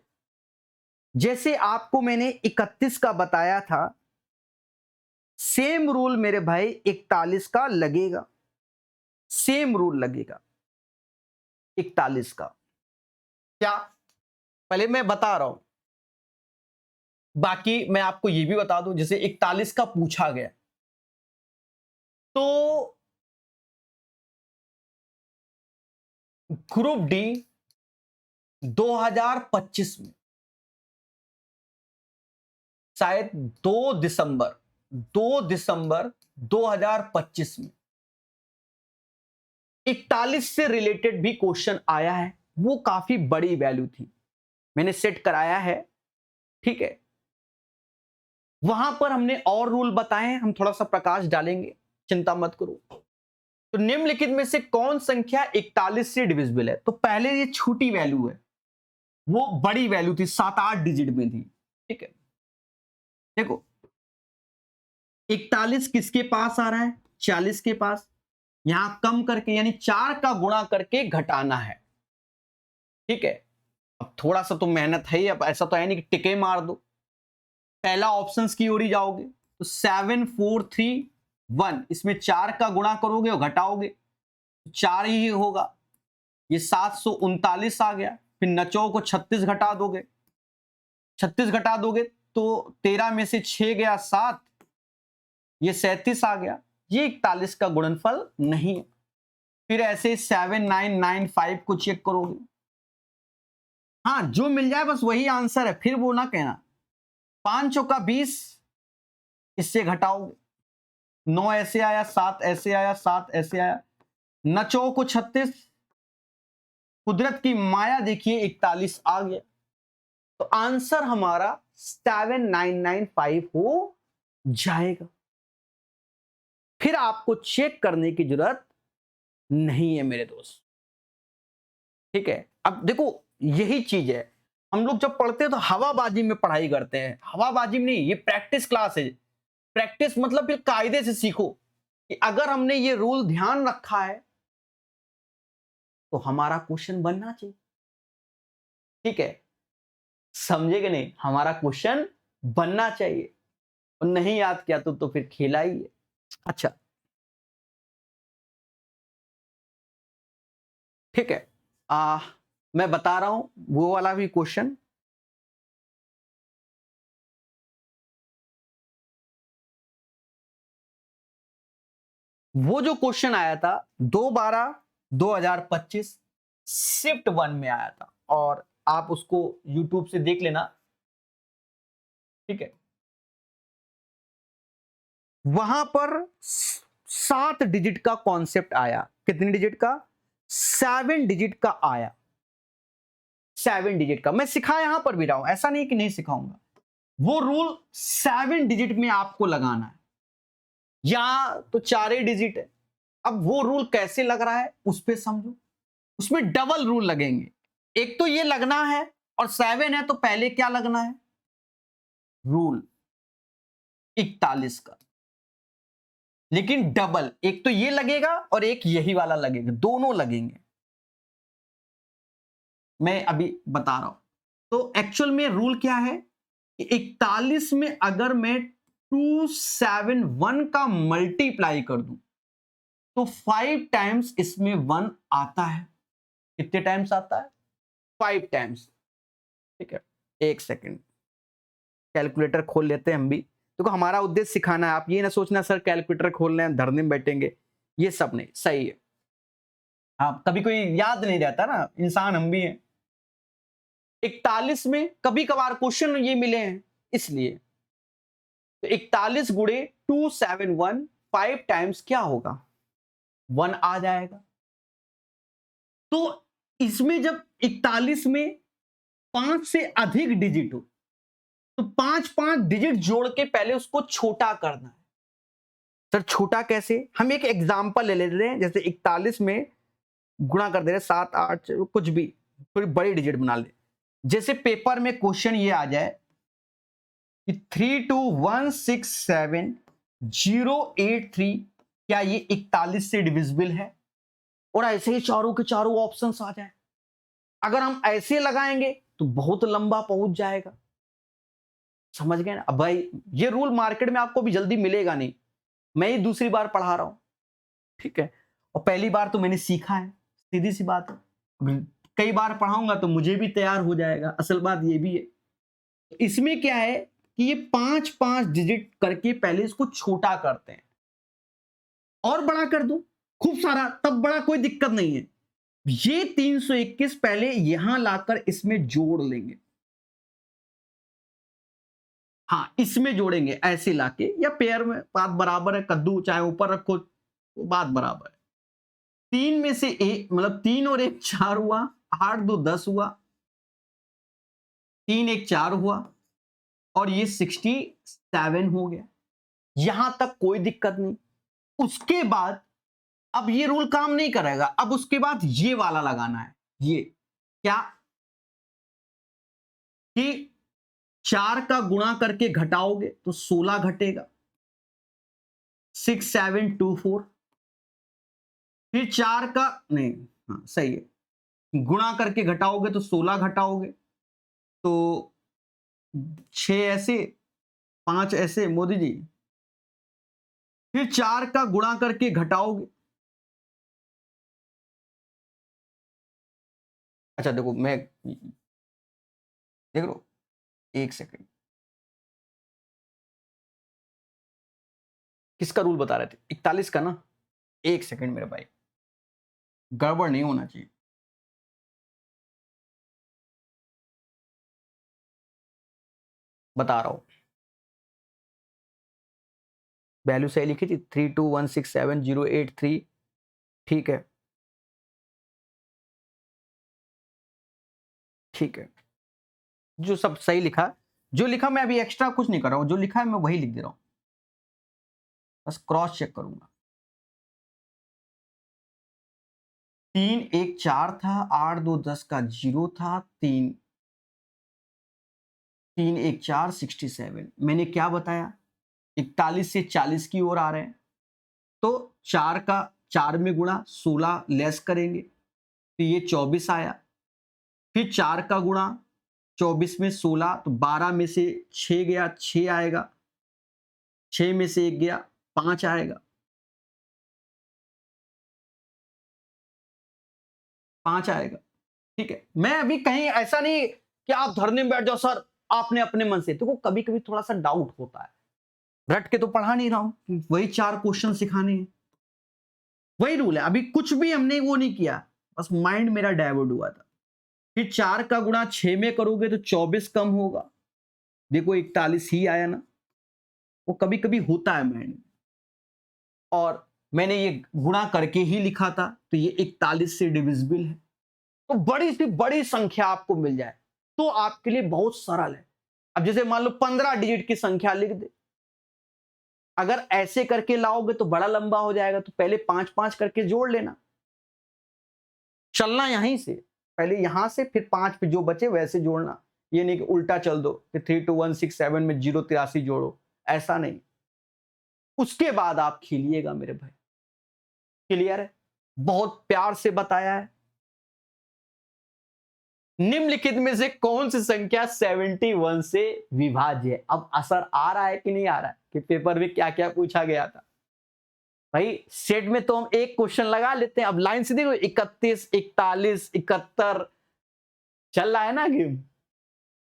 जैसे आपको मैंने 31 का बताया था, सेम रूल मेरे भाई 41 का लगेगा, सेम रूल लगेगा 41 का। क्या? पहले मैं बता रहा हूं, बाकी मैं आपको यह भी बता दूं, जैसे 41 का पूछा गया तो ग्रुप डी 2025 में शायद 2 दिसंबर 2025 में 41 से रिलेटेड भी क्वेश्चन आया है, वो काफी बड़ी वैल्यू थी, मैंने सेट कराया है, ठीक है। वहां पर हमने और रूल बताए हैं, हम थोड़ा सा प्रकाश डालेंगे, चिंता मत करो। तो निम्नलिखित में से कौन संख्या 41 से डिविजिबल है? तो पहले ये छोटी वैल्यू है, वो बड़ी वैल्यू थी, 7-8 डिजिट में थी, ठीक है। देखो 41 किसके पास आ रहा है? 40 के पास। यहां कम करके यानी 4 का गुणा करके घटाना है, ठीक है। अब थोड़ा सा तो मेहनत है ही, अब ऐसा तो है नहीं कि टिके मार दो, पहला ऑप्शंस की ओर ही जाओगे। तो 7 4 3 1, इसमें 4 का गुणा करोगे और घटाओगे, 4 ही होगा। ये 739 आ गया, फिर नचो को 36 घटा दोगे, 36 घटा दोगे तो 13 में से 6 गया 7, ये 37 आ गया। ये 41 का गुणनफल नहीं है। फिर ऐसे 7 9 9 5 को चेक करोगे, हाँ, जो मिल जाए बस वही आंसर है, फिर वो ना कहना। 5 चौका 20, इससे घटाओगे, 9 ऐसे आया, 7 ऐसे आया, 7 ऐसे आया, नचो को 36, कुदरत की माया देखिए 41 आ गया। तो आंसर हमारा 7995 हो जाएगा। फिर आपको चेक करने की जरूरत नहीं है मेरे दोस्त, ठीक है। अब देखो यही चीज है, हम लोग जब पढ़ते हैं तो हवाबाजी में पढ़ाई करते हैं, हवाबाजी में नहीं, ये प्रैक्टिस क्लास है। प्रैक्टिस मतलब फिर कायदे से सीखो कि अगर हमने ये रूल ध्यान रखा है तो हमारा क्वेश्चन बनना चाहिए, ठीक है। समझे कि नहीं, हमारा क्वेश्चन बनना चाहिए, और नहीं याद किया तो फिर खेला ही है। अच्छा, ठीक है। मैं बता रहा हूं वो वाला भी क्वेश्चन। वो जो क्वेश्चन आया था 2/12/2025 शिफ्ट 1 में आया था, और आप उसको यूट्यूब से देख लेना, ठीक है। वहां पर 7 डिजिट का कॉन्सेप्ट आया। कितनी डिजिट का? 7 डिजिट का आया। 7 डिजिट का मैं सिखा यहां पर भी रहा हूं, ऐसा नहीं कि नहीं सिखाऊंगा। वो रूल 7 डिजिट में आपको लगाना है, या तो 4 ही डिजिट है। अब वो रूल कैसे लग रहा है उस पर समझो। उसमें डबल रूल लगेंगे, एक तो ये लगना है, और 7 है तो पहले क्या लगना है? रूल 41 का। लेकिन डबल, एक तो ये लगेगा और एक यही वाला लगेगा, दोनों लगेंगे। मैं अभी बता रहा हूं। तो एक्चुअल में रूल क्या है कि 41 में अगर मैं 271 का मल्टीप्लाई कर दूं तो 5 टाइम्स इसमें 1 आता है। कितने टाइम्स आता है? 5 टाइम्स, ठीक है। एक सेकेंड, कैलकुलेटर खोल लेते हैं हम भी। देखो हमारा उद्देश्य सिखाना है, आप ये ना सोचना सर कैलकुलेटर खोल रहे हैं धरने में बैठेंगे, ये सब नहीं सही है। हाँ, कभी कोई याद नहीं रहता ना, इंसान हम भी हैं। 41 में कभी कभार क्वेश्चन ये मिले हैं इसलिए। तो 41 गुणे 271 5 टाइम्स क्या होगा? 1 आ जाएगा। तो इसमें जब 41 में 5 से अधिक डिजिट हो तो 5 डिजिट जोड़ के पहले उसको छोटा करना है। सर छोटा कैसे? हम एक एग्जांपल ले रहे हैं, जैसे 41 में गुणा कर दे रहे 7 8 कुछ भी, थोड़ी बड़ी डिजिट बना ले। जैसे पेपर में क्वेश्चन ये आ जाए कि 32167083, क्या ये 41 से डिविजिबल है? और ऐसे ही चारों के चारों ऑप्शंस आ जाए। अगर हम ऐसे लगाएंगे तो बहुत लंबा पहुंच जाएगा। समझ गए ना? अब भाई ये रूल मार्केट में आपको भी जल्दी मिलेगा नहीं, मैं ही दूसरी बार पढ़ा रहा हूं, ठीक है। और पहली बार तो मैंने सीखा है, सीधी सी बात है। कई बार पढ़ाऊंगा तो मुझे भी तैयार हो जाएगा, असल बात ये भी है। इसमें क्या है कि ये 5 डिजिट करके पहले इसको छोटा करते हैं, और बड़ा कर दो खूब सारा, तब बड़ा कोई दिक्कत नहीं है। ये 321 पहले यहां लाकर इसमें जोड़ लेंगे। हाँ, इसमें जोड़ेंगे ऐसे लाके, या पेयर में, बात बराबर है। कद्दू चाहे ऊपर रखो, वो बात बराबर है। 3 में से एक, मतलब 3 और 1 4 हुआ, 8 2 10 हुआ, 3 1 4 हुआ, और ये 67 हो गया। यहां तक कोई दिक्कत नहीं। उसके बाद अब ये रूल काम नहीं करेगा, अब उसके बाद ये वाला लगाना है। ये क्या कि 4 का गुणा करके घटाओगे तो 16 घटेगा, 6724। फिर 4 का नहीं, हाँ सही है, गुणा करके घटाओगे तो 16 घटाओगे तो 6 ऐसे, 5 ऐसे मोदी जी। फिर 4 का गुणा करके घटाओगे। अच्छा देखो, मैं देख लो, एक सेकंड, किसका रूल बता रहे थे? 41 का ना? एक सेकंड मेरे भाई, गड़बड़ नहीं होना चाहिए। बता रहा हूं, वैल्यू सही लिखी थी 32167,083। ठीक है, ठीक है, जो सब सही लिखा, जो लिखा मैं अभी एक्स्ट्रा कुछ नहीं कर रहा हूं, जो लिखा है मैं वही लिख दे रहा हूं, बस क्रॉस चेक करूंगा। 314 था, 8210 का 0 था, 31467। मैंने क्या बताया, 41 से 40 की ओर आ रहे हैं, तो 4 का 4 में गुणा 16 लेस करेंगे तो ये 24 आया। फिर 4 का गुणा 24 में 16, तो 12 में से 6 गया, 6 आएगा, 6 में से 1 गया, 5 आएगा, 5 आएगा। ठीक है, मैं अभी कहीं ऐसा नहीं कि आप धरने में बैठ जाओ सर आपने अपने मन से, तो कभी कभी थोड़ा सा डाउट होता है, रट के तो पढ़ा नहीं रहा हूं, वही 4 क्वेश्चन सिखाने हैं, वही रूल है, अभी कुछ भी हमने वो नहीं किया, बस माइंड मेरा डाइवर्ट हुआ था। फिर 4 का गुणा 6 में करोगे तो 24 कम होगा, देखो 41 ही आया ना, वो कभी कभी होता है माइंड में, और मैंने ये गुणा करके ही लिखा था, तो ये 41 से डिविजिबल है, तो बड़ी सी बड़ी संख्या आपको मिल जाए तो आपके लिए बहुत सरल है। अब जैसे मान लो 15 डिजिट की संख्या लिख दे, अगर ऐसे करके लाओगे तो बड़ा लंबा हो जाएगा, तो पहले 5-5 करके जोड़ लेना, चलना यहीं से, पहले यहां से फिर 5 पे जो बचे वैसे जोड़ना, ये नहीं कि उल्टा चल दो कि 32167 में 083 जोड़ो, ऐसा नहीं, उसके बाद आप खेलिएगा मेरे भाई। क्लियर है, बहुत प्यार से बताया है। निम्नलिखित में से कौन सी संख्या 71 से विभाज्य है? अब असर आ रहा है कि नहीं आ रहा है कि पेपर में क्या क्या पूछा गया था। भाई सेट में तो हम एक क्वेश्चन लगा लेते हैं, अब लाइन से देखो 31, 41, 71 चल रहा है ना गेम।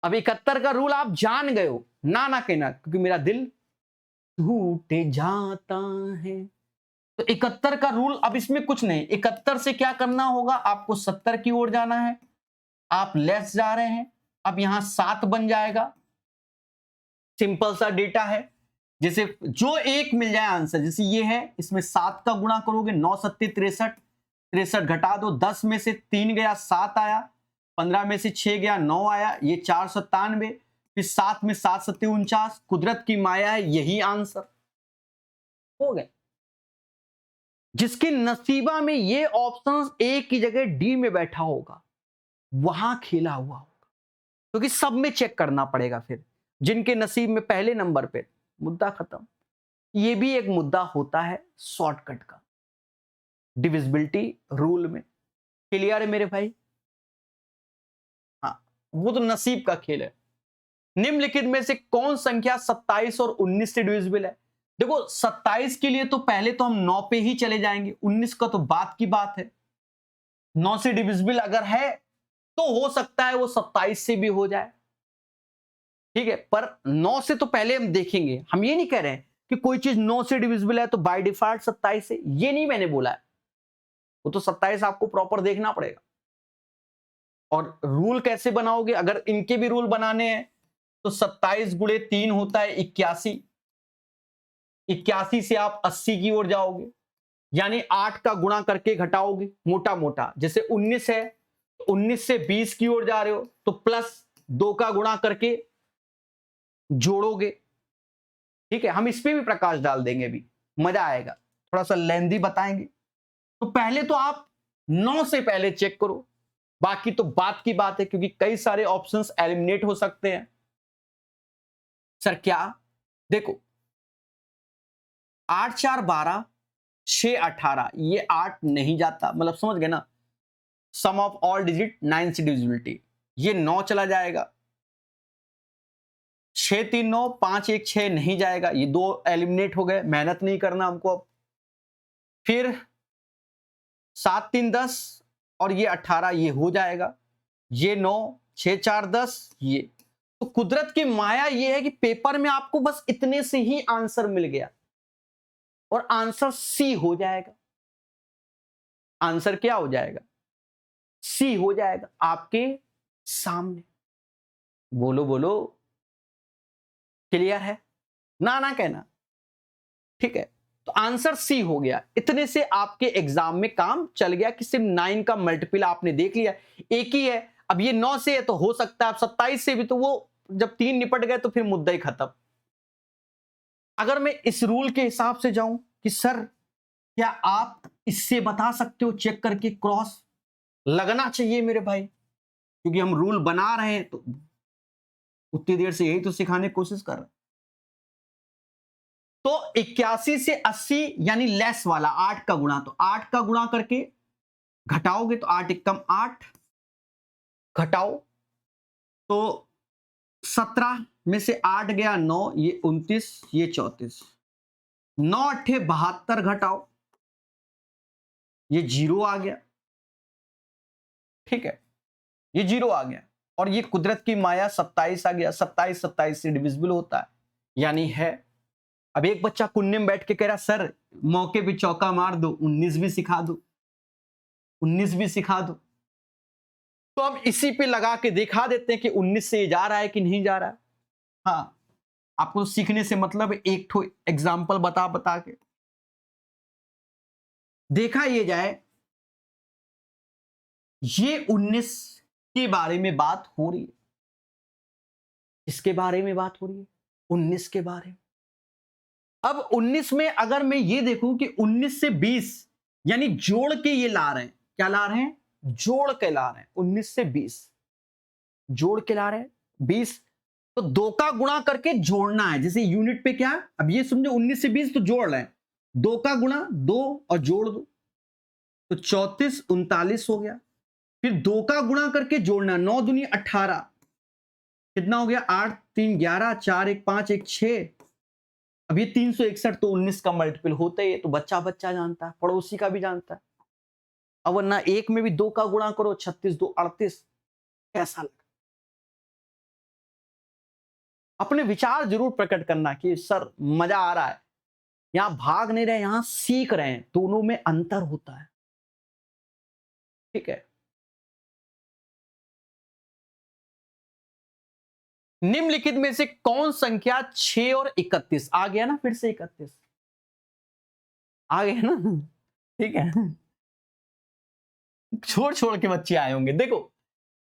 अब 71 का रूल आप जान गए हो, ना ना कहना, क्योंकि मेरा दिल टूट जाता है। तो 71 का रूल, अब इसमें कुछ नहीं, 71 से क्या करना होगा, आपको 70 की ओर जाना है, आप लेस जा रहे हैं, अब यहां 7 बन जाएगा, सिंपल सा डेटा है, जैसे जो एक मिल जाए आंसर, जैसे ये है, इसमें 7 का गुणा करोगे 9 सत्ते 63, 63 घटा दो, 10 में से 3 गया 7 आया, 15 में से 6 गया 9 आया, ये 497, फिर 7 में 7 सत्ते 49, कुदरत की माया है, यही आंसर हो गया। जिसके नसीबा में ये ऑप्शन ए की जगह डी में बैठा होगा वहां खेला हुआ होगा, क्योंकि सब में चेक करना पड़ेगा, फिर जिनके नसीब में पहले नंबर पे, मुद्दा खत्म। ये भी एक मुद्दा होता है शॉर्टकट का डिविजिबिलिटी रूल में। क्लियर है मेरे भाई? हाँ, वो तो नसीब का खेल है। निम्नलिखित में से कौन संख्या 27 और 19 से डिविजिबल है? देखो 27 के लिए तो पहले तो हम 9 पे ही चले जाएंगे, 19 का तो बात की बात है, 9 से डिविजिबल अगर है तो हो सकता है वो 27 से भी हो जाए, ठीक है, पर 9 से तो पहले हम देखेंगे, हम ये नहीं कह रहे हैं कि कोई चीज 9 से डिविजिबल है तो बाय डिफॉल्ट 27 से, ये नहीं मैंने बोला है, वो तो 27 आपको प्रॉपर देखना पड़ेगा। और रूल कैसे बनाओगे, अगर इनके भी रूल बनाने हैं तो 27 गुणे 3 होता है 81, 81 से आप 80 की ओर जाओगे, यानी 8 का गुणा करके घटाओगे, मोटा मोटा, जैसे 19 है तो 19 से 20 की ओर जा रहे हो तो प्लस 2 का गुणा करके जोड़ोगे। ठीक है, हम इस पे भी प्रकाश डाल देंगे, भी मजा आएगा, थोड़ा सा लेंदी बताएंगे। तो पहले तो आप 9 से पहले चेक करो, बाकी तो बात की बात है, क्योंकि कई सारे ऑप्शंस एलिमिनेट हो सकते हैं। सर क्या? देखो 8 4 12, 6 18, ये 8 नहीं जाता, मतलब समझ गए ना, सम ऑफ ऑल डिजिट 9 से डिविजिबिलिटी, ये 9 चला जाएगा, 6 3 9, 5 1 6 नहीं जाएगा, ये 2 एलिमिनेट हो गए, मेहनत नहीं करना हमको अब। फिर 7 3 10 और ये 18, ये हो जाएगा, ये 9 6 4 10, ये तो कुदरत की माया ये है कि पेपर में आपको बस इतने से ही आंसर मिल गया, और आंसर सी हो जाएगा। आंसर क्या हो जाएगा? सी हो जाएगा आपके सामने। बोलो बोलो। क्लियर है? ना ना कहना, ठीक है। तो आंसर सी हो गया। इतने से आपके एग्जाम में काम चल गया कि सिर्फ 9 का मल्टीपल आपने देख लिया, एक ही है। अब ये 9 से है तो हो सकता है, अब 27 से भी, तो वो जब 3 निपट गए तो फिर मुद्दा ही खत्म। अगर मैं इस रूल के हिसाब से जाऊं कि सर क्या आप इससे बता सकते हो चेक करके, क्रॉस लगना चाहिए मेरे भाई, क्योंकि हम रूल बना रहे हैं तो उतनी देर से यही तो सिखाने की कोशिश कर रहे हैं। तो 81 से 80 यानी लेस वाला 8 का गुणा, तो 8 का गुणा करके घटाओगे तो 8 एकम 8, घटाओ तो 17 में से 8 गया 9, ये 29, ये 34, 9 अट्ठे 72, घटाओ ये 0 आ गया, ठीक है, ये 0 आ गया। और ये कुदरत की माया 27 आ गया, 27 27 से डिविजिबल होता है, यानी है। अब एक बच्चा कुन्ने में बैठ के कह रहा सर मौके पे चौका मार दो, 19 भी सिखा दो, 19 भी सिखा दो। तो अब इसी पे लगा के दिखा देते हैं कि 19 से जा रहा है कि नहीं जा रहा है। हाँ, आपको सीखने से मतलब एक ठो एग्जाम्पल बता बता के देखा ये जाए। ये 19 के बारे में बात हो रही है, इसके बारे में बात हो रही है, 19 के बारे में। अब 19 में अगर मैं ये देखूं कि 19 से 20 यानी जोड़ के ये ला रहे हैं, क्या ला रहे हैं? जोड़ के ला रहे हैं। 19 से 20 जोड़ के ला रहे हैं, 20 तो 2 का गुणा करके जोड़ना है। जैसे यूनिट पे क्या, अब ये समझो 19 से 20 तो जोड़ रहे हैं, 2 का गुणा 2 और जोड़ दो तो 34 39 हो गया। फिर 2 का गुणा करके जोड़ना, 9 दूनी 18, कितना हो गया? 8 3 11, 4 1 5 1 6। अब ये 361 तो 19 का मल्टीपल होता ही है, तो बच्चा बच्चा जानता है, पड़ोसी का भी जानता है। अब वरना एक में भी 2 का गुणा करो, 36 2 38, कैसा लगा? अपने विचार जरूर प्रकट करना कि सर मजा आ रहा है, यहां भाग नहीं रहे, यहां सीख रहे हैं, दोनों में अंतर होता है, ठीक है। निम्नलिखित में से कौन संख्या 6 और 31, आ गया ना, फिर से 31 आ गया ना, ठीक है। छोड़ छोड़ के बच्चे आए होंगे, देखो।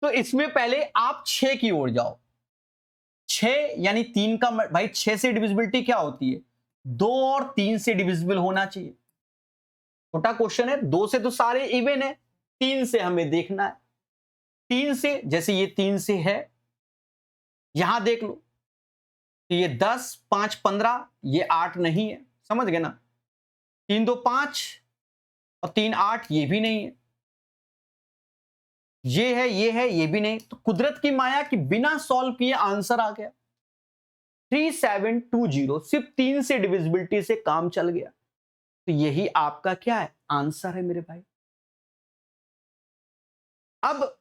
तो इसमें पहले आप 6 की ओर जाओ, 6 यानी 3 का भाई 6 से डिविजिबिलिटी क्या होती है? 2 और 3 से डिविजिबल होना चाहिए। छोटा क्वेश्चन है, 2 से तो सारे इवन है, 3 से हमें देखना है। 3 से, जैसे ये 3 से है, यहां देख लो तो ये 10 5 15, ये 8 नहीं है, समझ गए ना? 3 2 5 और 3 8, ये भी नहीं है, ये है, ये है, ये भी नहीं। तो कुदरत की माया कि बिना सॉल्व किए आंसर आ गया 3720, सिर्फ 3 से डिविजिबिलिटी से काम चल गया। तो यही आपका क्या है? आंसर है मेरे भाई। अब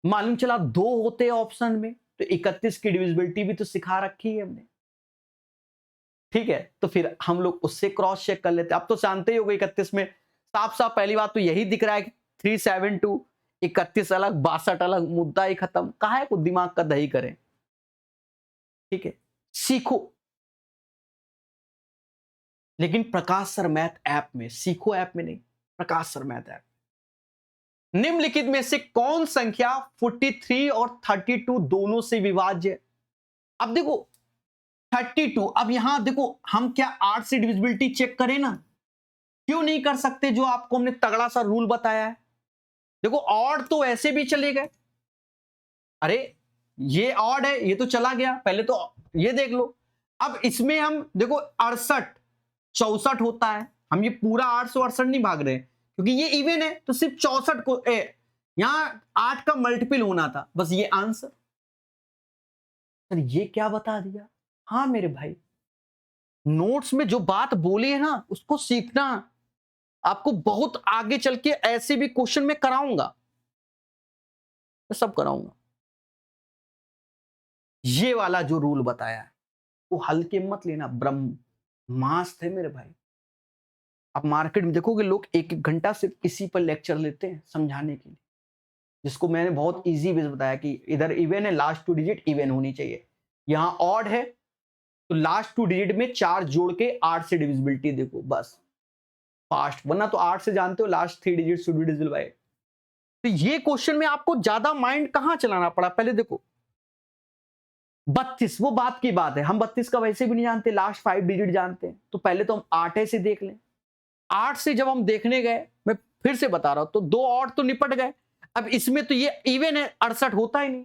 मालूम चला 2 होते हैं ऑप्शन में, तो 31 की डिविजिबिलिटी भी तो सिखा रखी है हमने, ठीक है। तो फिर हम लोग उससे क्रॉस चेक कर लेते। अब तो जानते ही हो 31 में साफ साफ पहली बात तो यही दिख रहा है कि 372, 31 अलग 62 अलग, मुद्दा ही खत्म। काहे को दिमाग का दही करें, ठीक है, सीखो। लेकिन प्रकाश सर मैथ ऐप में सीखो, ऐप में नहीं, प्रकाश सर मैथ ऐप। निम्नलिखित में से कौन संख्या 43 और 32 दोनों से विभाज्य है? अब देखो 32, अब यहां देखो हम क्या 8 से डिविजिबिलिटी चेक करें ना, क्यों नहीं कर सकते? जो आपको हमने तगड़ा सा रूल बताया है। देखो ऑड तो ऐसे भी चले गए, अरे ये ऑड है, ये तो चला गया, पहले तो ये देख लो। अब इसमें हम देखो 68 64 होता है, हम ये पूरा 868 नहीं भाग रहे क्योंकि ये इवन है, तो सिर्फ 64 को यहां 8 का मल्टीपल होना था, बस ये आंसर। सर ये क्या बता दिया? हाँ मेरे भाई, नोट्स में जो बात बोली है ना उसको सीखना। आपको बहुत आगे चल के ऐसे भी क्वेश्चन में कराऊंगा, मैं सब कराऊंगा। ये वाला जो रूल बताया है वो हल्के मत लेना, ब्रह्मास्त्र है मेरे भाई। आप मार्केट में देखोगे लोग 1-1 घंटा सिर्फ इसी पर लेक्चर लेते हैं समझाने के लिए, जिसको मैंने बहुत इजी वे बताया कि इधर इवन है, लास्ट 2 डिजिट इवन होनी चाहिए, यहां ऑड है तो लास्ट 2 डिजिट में 4 जोड़ के 8 से डिविजिबिलिटी देखो बस फास्ट, वरना तो 8 से जानते हो last 3 digit should be divisible bye. तो ये क्वेश्चन में आपको ज्यादा माइंड कहां चलाना पड़ा, पहले देखो 32 वो बात की बात है, हम 32 का वैसे भी नहीं जानते, लास्ट 5 डिजिट जानते हैं, तो पहले तो हम 8 से देख लें। 8 से जब हम देखने गए, मैं फिर से बता रहा हूं, तो 2 और तो निपट गए। अब इसमें तो ये इवन है, 68 होता ही नहीं,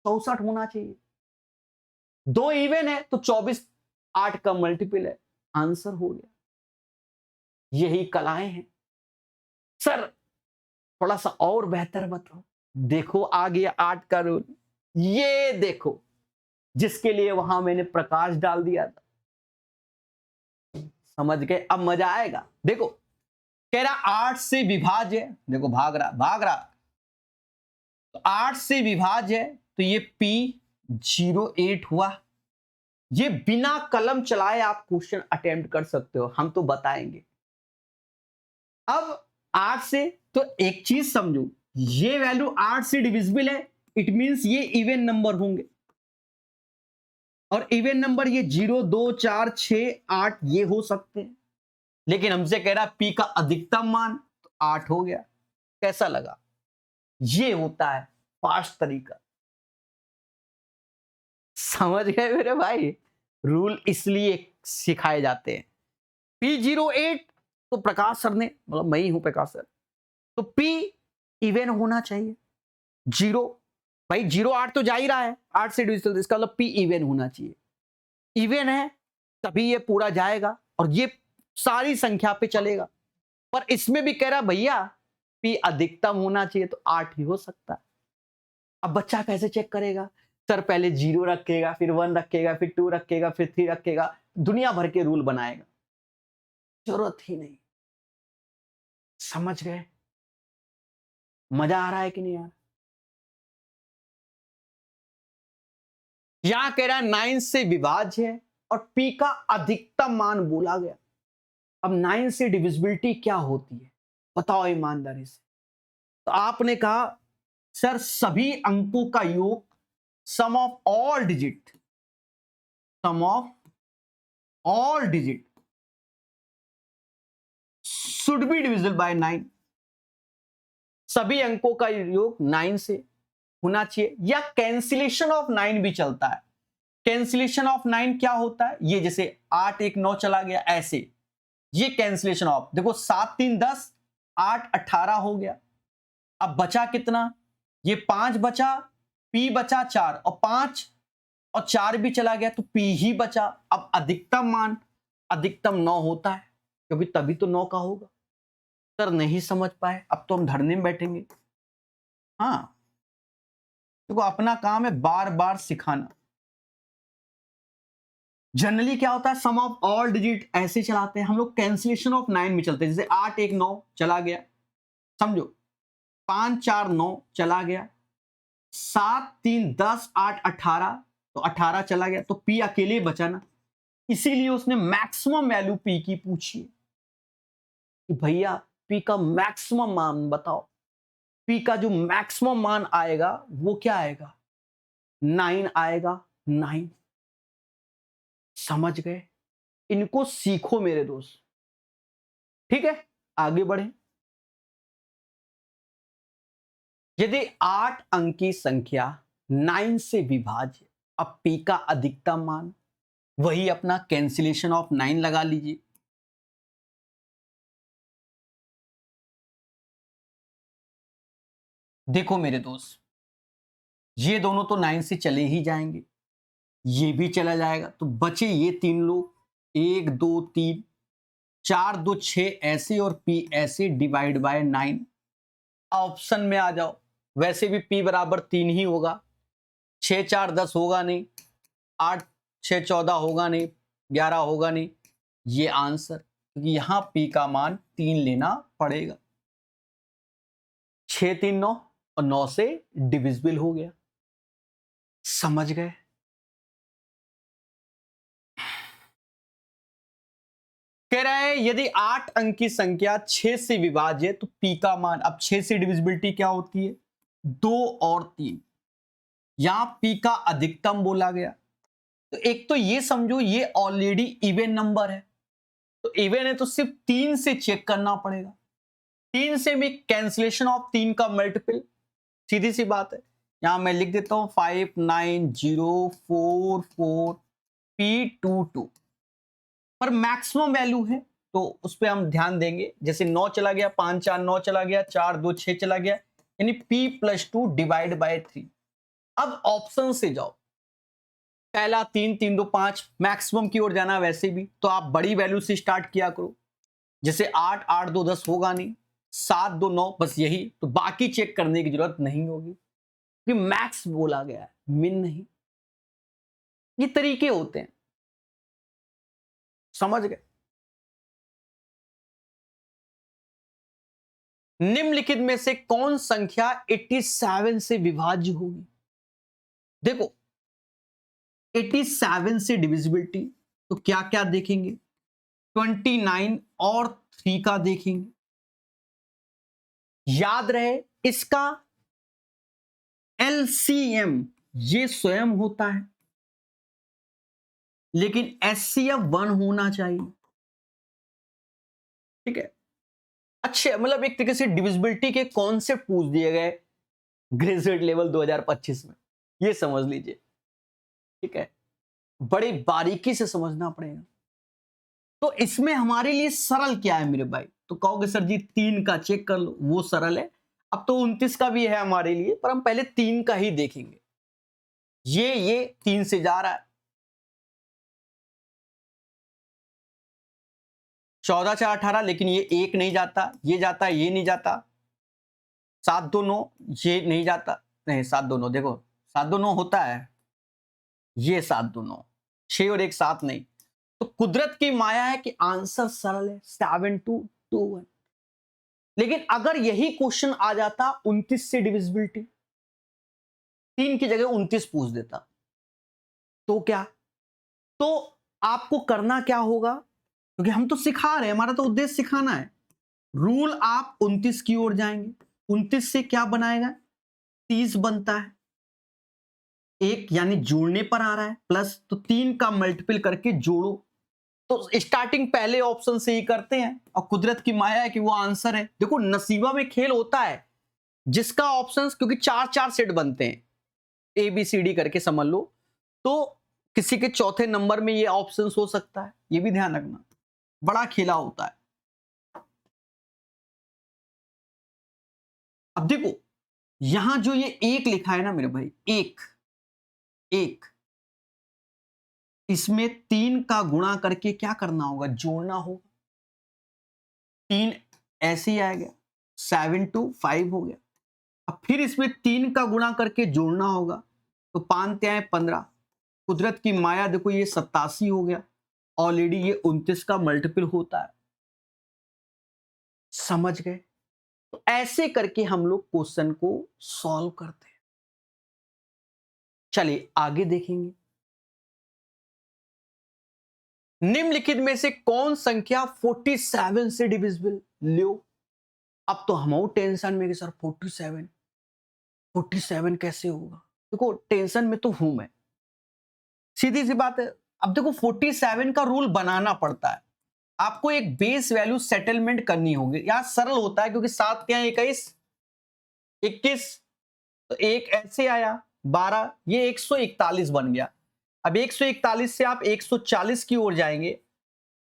64 होना चाहिए। 2 इवन है तो 24 8 का मल्टीपल है, आंसर हो गया। यही कलाएं हैं सर, थोड़ा सा और बेहतर बताओ। देखो आ गया 8 का रूल, ये देखो जिसके लिए वहां मैंने प्रकाश डाल दिया था, समझ गए? अब मजा आएगा। देखो कह रहा 8 से विभाज्य है, देखो भाग रहा, तो 8 से विभाज्य है, तो ये P08 हुआ। ये बिना कलम चलाए आप क्वेश्चन अटेम्प्ट कर सकते हो, हम तो बताएंगे। अब 8 से, तो एक चीज समझो, ये वैल्यू 8 से डिविजिबल है, इट मींस ये इवन नंबर होंगे, और इवन नंबर ये 0 2 4 6 8 ये हो सकते हैं। लेकिन हमसे कह रहा P का अधिकतम मान, तो 8 हो गया। कैसा लगा? ये होता है फास्ट तरीका, समझ गए मेरे भाई? रूल इसलिए सिखाए जाते हैं। P08 तो प्रकाश सर ने, मतलब मैं ही हूं प्रकाश सर, तो P इवन होना चाहिए। 0 भाई 0 8 तो जा ही रहा है, 8 से डिविजिबल, इसका मतलब P इवन होना चाहिए। इवन है तभी ये पूरा जाएगा और ये सारी संख्या पे चलेगा। पर इसमें भी कह रहा भैया P अधिकतम होना चाहिए, तो 8 ही हो सकता है। अब बच्चा कैसे चेक करेगा? सर पहले 0 रखेगा, फिर 1 रखेगा, फिर 2 रखेगा, फिर 3 रखेगा, दुनिया भर के रूल बनाएगा, जरूरत ही नहीं। समझ गए? मजा आ रहा है कि नहीं यार? यहां कह रहा है 9 से विभाज्य है और P का अधिकतम मान बोला गया। अब 9 से डिविजिबिलिटी क्या होती है बताओ ईमानदारी से? तो आपने कहा सर सभी अंकों का योग, sum of all digit, sum of all digit should be divisible by 9। सभी अंकों का योग 9 से होना चाहिए, या कैंसिलेशन ऑफ 9 भी चलता है। कैंसिलेशन ऑफ 9 क्या होता है? ये जैसे 8 1 9 चला गया, ऐसे ये कैंसिलेशन ऑफ, देखो 7 3 10, 8 18 हो गया। अब बचा कितना? ये 5 बचा, P बचा 4, और 5 और 4 भी चला गया, तो P ही बचा। अब अधिकतम मान, अधिकतम 9 होता है, क्योंकि तभी तो 9 का होगा। सर नहीं समझ पाए, अब तो हम धरने में बैठेंगे। हाँ देखो अपना काम है बार बार सिखाना। जनरली क्या होता है, सम ऑफ ऑल डिजिट ऐसे चलाते हैं हम लोग, कैंसिलेशन ऑफ 9 में चलते हैं। जैसे 8 1 9 चला गया, समझो 5 4 9 चला गया, 7 3 10 8 18, तो 18 चला गया, तो P अकेले बचा ना। इसीलिए उसने मैक्सिमम वैल्यू P की पूछी कि भैया P का मैक्सिमम मान बताओ। P का जो मैक्सिमम मान आएगा वो क्या आएगा? 9 आएगा, 9। समझ गए? इनको सीखो मेरे दोस्त, ठीक है? आगे बढ़े। यदि 8 अंक की संख्या 9 से विभाज्य, अब P का अधिकतम मान, वही अपना कैंसिलेशन ऑफ 9 लगा लीजिए। देखो मेरे दोस्त, ये दोनों तो 9 से चले ही जाएंगे, ये भी चला जाएगा, तो बचे ये 3 लोग, 1 2 3 4 2 6 ऐसे, और P ऐसे डिवाइड बाय 9। ऑप्शन में आ जाओ, वैसे भी P बराबर 3 ही होगा, 6 4 10 होगा नहीं, 8 6 14 होगा नहीं, 11 होगा नहीं, ये आंसर, क्योंकि यहां P का मान 3 लेना पड़ेगा। 6 3 9 और 9 से डिविजिबल हो गया। समझ गए? कह रहा है यदि 8 अंक की संख्या 6 से विभाज्य है, तो P का मान, अब 6 से डिविजिबिलिटी क्या होती है? 2 और 3। यहां P का अधिकतम बोला गया, तो एक तो ये समझो ये ऑलरेडी इवन नंबर है, तो इवन है तो सिर्फ 3 से चेक करना पड़ेगा। 3 से भी कैंसिलेशन ऑफ 3 का मल्टीपल, सीधी सी बात है। यहां मैं लिख देता हूं 59044P22 पर मैक्सिमम वैल्यू है तो उस पर हम ध्यान देंगे। जैसे 9 चला गया, 5 4 9 चला गया, 4 2 6 चला गया, यानी P+2 डिवाइड बाय 3। अब ऑप्शन से जाओ, पहला 3 3 2 5 मैक्सिमम की ओर जाना, वैसे भी तो आप बड़ी वैल्यू से स्टार्ट किया करो। जैसे 8 8 2 10 होगा नहीं, 7 2 9, बस यही। तो बाकी चेक करने की जरूरत नहीं होगी कि मैक्स बोला गया है, मिन नहीं। ये तरीके होते हैं, समझ गए। निम्नलिखित में से कौन संख्या 87 से विभाज्य होगी? देखो 87 से डिविजिबिलिटी तो क्या क्या देखेंगे, 29 और 3 का देखेंगे। याद रहे इसका एलसीएम ये स्वयं होता है, लेकिन एचसीएफ 1 होना चाहिए। ठीक है, अच्छे मतलब एक तरीके से डिविजिबिलिटी के कॉन्सेप्ट पूछ दिए गए ग्रेजुएट लेवल 2025 में, ये समझ लीजिए। ठीक है, बड़ी बारीकी से समझना पड़ेगा। तो इसमें हमारे लिए सरल क्या है मेरे भाई? तो कहोगे सर जी 3 का चेक कर लो, वो सरल है। अब तो 29 का भी है हमारे लिए, पर हम पहले 3 का ही देखेंगे। ये 3 से जा रहा है, 14 4 18, लेकिन ये 1 नहीं जाता, ये जाता, ये नहीं जाता। 7 2 9 ये नहीं जाता, नहीं 7 2 9 देखो 7 2 9 होता है, ये 7 2 9, 6 और 1 7 नहीं। तो कुदरत की माया है कि आंसर सरल है 7221। लेकिन अगर यही क्वेश्चन आ जाता 29 से डिविजिबिलिटी, 3 की जगह 29 पूछ देता, तो क्या? तो आपको करना क्या होगा, क्योंकि हम तो सिखा रहे हैं, हमारा तो उद्देश्य सिखाना है। रूल आप 29 की ओर जाएंगे, 29 से क्या बनाएगा, 30 बनता है, एक यानी जोड़ने पर आ रहा है प्लस, तो 3 का मल्टीपल करके जोड़ो। तो स्टार्टिंग पहले ऑप्शन से ही करते हैं, और कुदरत की माया है कि वो आंसर है। देखो नसीबा में खेल होता है, जिसका ऑप्शंस, क्योंकि 4 4 सेट बनते हैं, ए बी सी डी करके समझ लो, तो किसी के चौथे नंबर में ये ऑप्शंस हो सकता है, ये भी ध्यान रखना, बड़ा खेला होता है। अब देखो यहां जो ये 1 लिखा है ना मेरे भाई, 1 इसमें 3 का गुणा करके क्या करना होगा, जोड़ना होगा। 3 ऐसे ही आएगा, 7 2 5 हो गया। अब फिर इसमें 3 का गुणा करके जोड़ना होगा, तो 5 3 15, कुदरत की माया देखो ये 87 हो गया, ऑलरेडी ये 29 का मल्टीपल होता है। समझ गए? तो ऐसे करके हम लोग क्वेश्चन को सॉल्व करते हैं। चलिए आगे देखेंगे। निम्नलिखित में से कौन संख्या 47 से डिविजिबल? लो अब तो हम टेंशन में कि सर 47 कैसे होगा। देखो टेंशन में तो हूं मैं, सीधी सी बात है। अब देखो 47 का रूल बनाना पड़ता है, आपको एक बेस वैल्यू सेटलमेंट करनी होगी। यहां सरल होता है क्योंकि 7 क्या 21 21, तो एक ऐसे आया 12, ये 141 बन गया। अब 141 से आप 140 की ओर जाएंगे,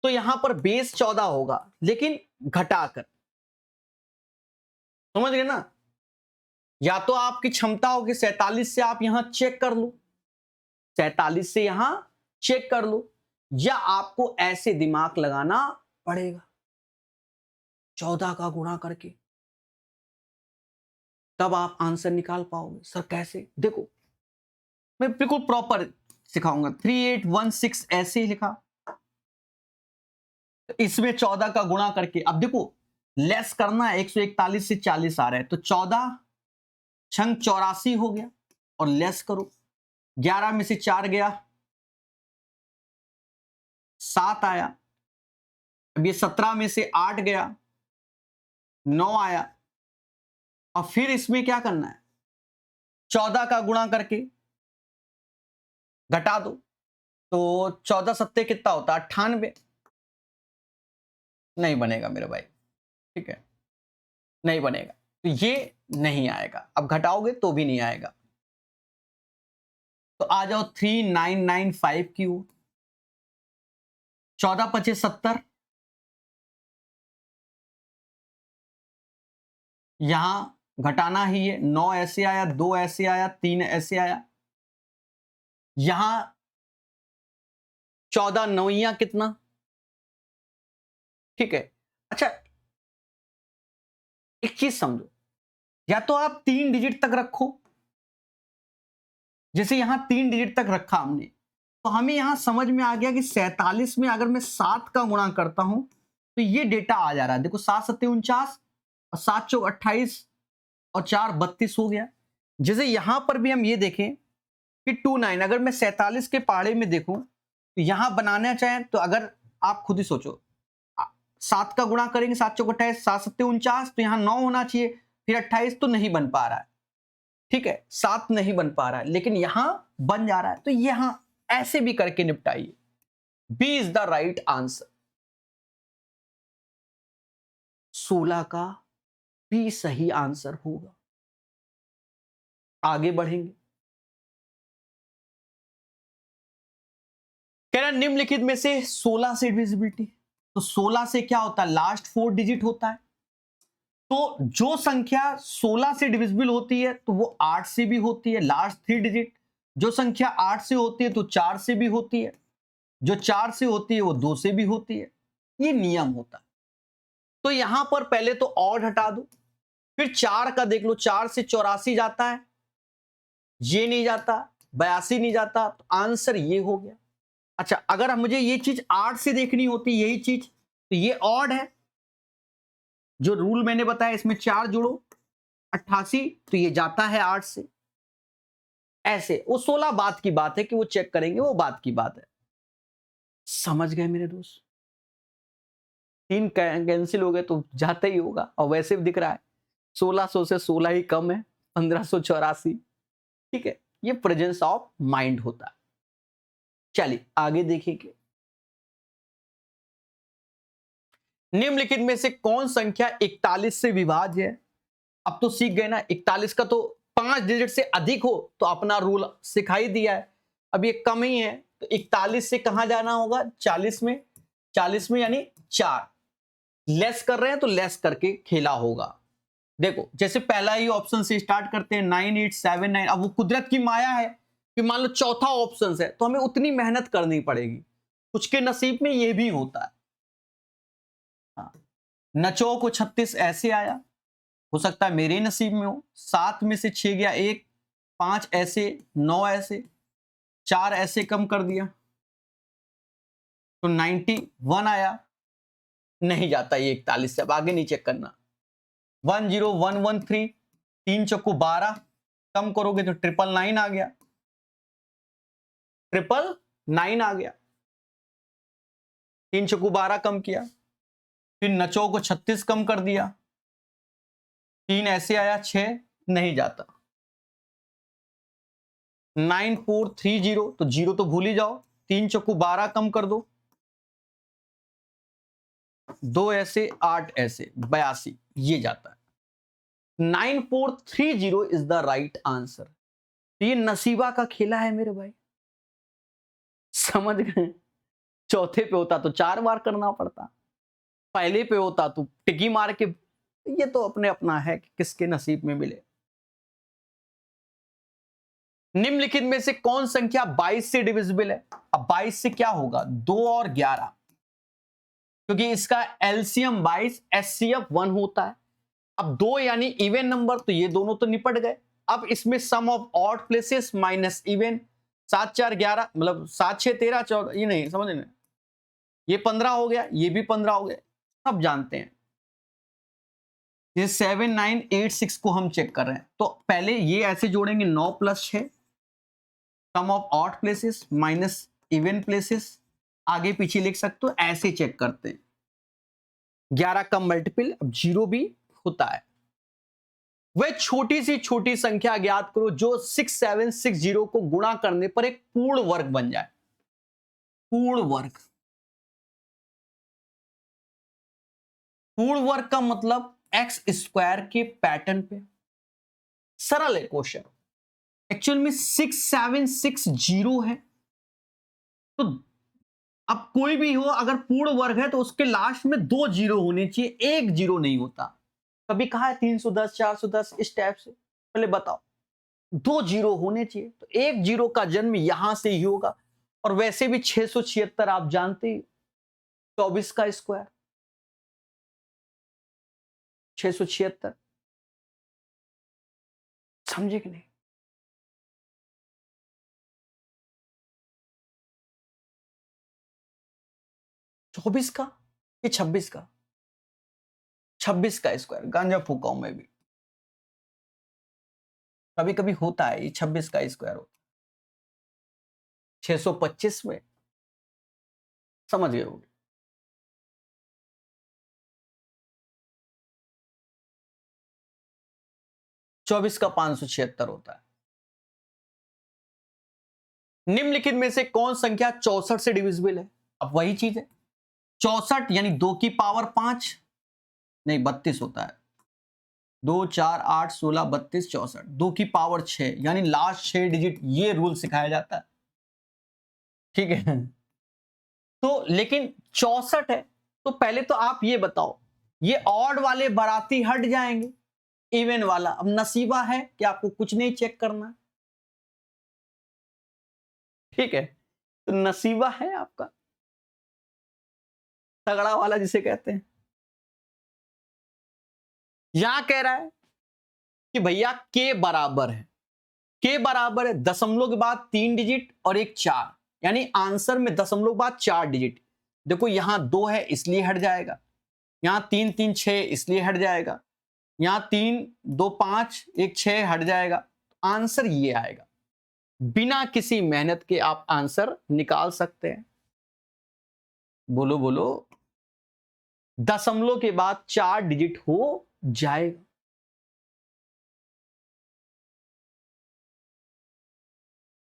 तो यहां पर बेस 14 होगा, लेकिन घटाकर। समझ गए ना? या तो आपकी क्षमता होगी 47 से आप यहां चेक कर लो, 47 से यहां चेक कर लो, या आपको ऐसे दिमाग लगाना पड़ेगा 14 का गुणा करके, तब आप आंसर निकाल पाओगे। सर कैसे? देखो मैं बिल्कुल प्रॉपर सिखाऊंगा। 3816 ऐसे ही लिखा, इसमें 14 का गुणा करके, अब देखो लेस करना है, 141 से 40 आ रहा है, तो 14 छंग 84 हो गया, और लेस करो, 11 में से 4 गया, 7 आया। अब ये 17 में से 8 गया, 9 आया। और फिर इसमें क्या करना है, 14 का गुणा करके घटा दो, तो 14 सत्ते कितना होता है? 98। नहीं बनेगा मेरे भाई, ठीक है, नहीं बनेगा, तो ये नहीं आएगा। अब घटाओगे तो भी नहीं आएगा। तो आ जाओ 3995 की ओर। 14 25 70, यहां घटाना ही है। 9 ऐसे आया, 2 ऐसे आया, 3 ऐसे आया। यहां 14 नौइया कितना, ठीक है। अच्छा एक चीज समझो, या तो आप 3 डिजिट तक रखो, जैसे यहां 3 डिजिट तक रखा हमने, तो हमें यहां समझ में आ गया कि 47 में अगर मैं 7 का गुणा करता हूं तो ये डेटा आ जा रहा है। देखो 7 सत्ते 49 और 7 चौक 28 और 4 32 हो गया। जैसे यहां पर भी हम ये देखें कि 29, अगर मैं 47 के पहाड़े में देखूं तो यहां बनाना चाहें तो अगर आप खुद ही सोचो, 7 का गुणा करेंगे, 7 चौक 28, 7 सत्ते 49, तो यहां 9 होना चाहिए, फिर 28 तो नहीं बन पा रहा है, ठीक है, 7 नहीं बन पा रहा है, लेकिन यहां बन जा रहा है। तो यहां ऐसे भी करके निपटाइए। B is the right answer. 16 का बी सही आंसर होगा। आगे बढ़ेंगे। कह रहा निम्नलिखित में से 16 से डिविजिबिलिटी, तो 16 से क्या होता है? लास्ट 4 डिजिट होता है। तो जो संख्या 16 से डिविजिबल होती है तो वो 8 से भी होती है, लास्ट 3 डिजिट। जो संख्या 8 से होती है तो 4 से भी होती है, जो 4 से होती है वो 2 से भी होती है। ये नियम होता है। तो यहां पर पहले तो ऑड हटा दो, फिर 4 का देख लो, 4 से 84 जाता है, ये नहीं जाता, 82 नहीं जाता, तो आंसर ये हो गया। अच्छा अगर मुझे ये चीज 8 से देखनी होती, यही चीज, तो ये ऑड है, जो रूल मैंने बताया इसमें 4 जोड़ो 88, तो ये जाता है 8 से। ऐसे वो 16 बात की बात है कि वो चेक करेंगे, वो बात की बात है। समझ गए मेरे दोस्त? 3 कैंसिल हो गए तो जाता ही होगा, और वैसे भी दिख रहा है 1600 से 16 ही कम है, 1584, ठीक है। ये प्रेजेंस ऑफ माइंड होता है। चलिए आगे देखेंगे। निम्नलिखित में से कौन संख्या 41 से विभाज्य है? अब तो सीख गए ना, 41 का तो 5 डिजिट से अधिक हो तो अपना रूल सिखाई दिया है। अब ये कम ही है तो 41 से कहां जाना होगा? 40 में, 40 में यानी 4 लेस कर रहे हैं तो लेस करके खेला होगा। देखो जैसे पहला ही ऑप्शन से स्टार्ट करते हैं 9879। अब वो कुदरत की माया है कि मान लो चौथा ऑप्शन है तो हमें उतनी मेहनत करनी पड़ेगी, कुछ के नसीब में ये भी होता है। हाँ। नचो को 36 ऐसे आया, हो सकता है मेरे नसीब में हो। 7 में से 6 गया 1, 5 ऐसे, 9 ऐसे, 4 ऐसे कम कर दिया तो 91 आया, नहीं जाता ये 41 से। अब आगे नहीं चेक करना। 10113, 3 चौको 12, कम करोगे तो 999 आ गया, 999 आ गया। 3 चौको 12 कम किया, फिर नचो को 36 कम कर दिया, 3 ऐसे आया, 6 नहीं जाता। 9430, तो 0 तो भूल ही जाओ, 3 चौको 12 कम कर दो, 2 ऐसे 8 ऐसे, 82, ये जाता है। 9430 इज द राइट आंसर। तो ये नसीबा का खेला है मेरे भाई, समझ गए? चौथे पे होता तो 4 बार करना पड़ता, पहले पे होता तो टिकी मार के। ये तो अपने अपना है कि किसके नसीब में मिले। निम्नलिखित में से कौन संख्या 22 से डिविजिबल है? अब 22 से क्या होगा? 2 और 11, क्योंकि इसका एलसीएम 22, एचसीएफ 1 होता है। अब 2 यानी इवन नंबर, तो ये दोनों तो निपट गए। अब इसमें sum of odd places minus even, 7 4 11, मतलब 7 6 13 14, ये नहीं समझ में, ये 15 हो गया, ये भी 15 हो गया, सब जानते हैं। ये 7986 को हम चेक कर रहे हैं, तो पहले ये ऐसे जोड़ेंगे 9 + 6, sum of odd places minus even places, आगे पीछे लिख सकते हो, ऐसे चेक करते हैं। 11 का मल्टीपल, अब 0 भी होता है। वह छोटी सी छोटी संख्या ज्ञात करो जो 6760 को गुणा करने पर एक पूर्ण वर्ग बन जाए। पूर्ण वर्ग। पूर्ण वर्ग का मतलब एक्स स्क्वायर के पैटर्न पे। सरल है क्वेश्चन, एक्चुअल में 6760 है। तो अब कोई भी हो, अगर पूर्ण वर्ग है तो उसके लास्ट में 2 जीरो होने चाहिए, 1 जीरो नहीं होता। कभी कहा है 310 410 इस टाइप से? पहले बताओ, 2 जीरो होने चाहिए, तो 1 जीरो का जन्म यहां से ही होगा। और वैसे भी 676 आप जानते ही, 24 का स्क्वायर 676, समझे कि नहीं? चौबीस का कि 26 का? 26 का स्क्वायर, गांजा फूका हूं मैं भी, कभी कभी होता है ये 26 का स्क्वायर होता, 625 में, समझ गए होगे। 24 का 576 होता है। निम्नलिखित में से कौन संख्या 64 से डिविजिबल है? अब वही चीज है, 64 यानी 2 की पावर 5, नहीं 32 होता है, 2 4 8 16 32 64, 2 की पावर 6 यानी लास्ट 6 डिजिट, ये रूल सिखाया जाता है, ठीक है। तो लेकिन 64 है, तो पहले तो आप ये बताओ, ये ऑड वाले बाराती हट जाएंगे, इवन वाला अब नसीबा है कि आपको कुछ नहीं चेक करना, ठीक है। तो नसीबा है आपका, तगड़ा वाला जिसे कहते हैं। यहां कह रहा है कि भैया के बराबर है, के बराबर है दशमलव के बाद 3 डिजिट और एक 4, यानी आंसर में दशमलव के बाद 4 डिजिट। देखो यहां 2 है इसलिए हट जाएगा, यहां 3 3 6 इसलिए हट जाएगा, यहां 3 2 5 1 6 हट जाएगा, आंसर ये आएगा। बिना किसी मेहनत के आप आंसर निकाल सकते हैं। बोलो बोलो, दशमलव के बाद 4 डिजिट हो जाएगा।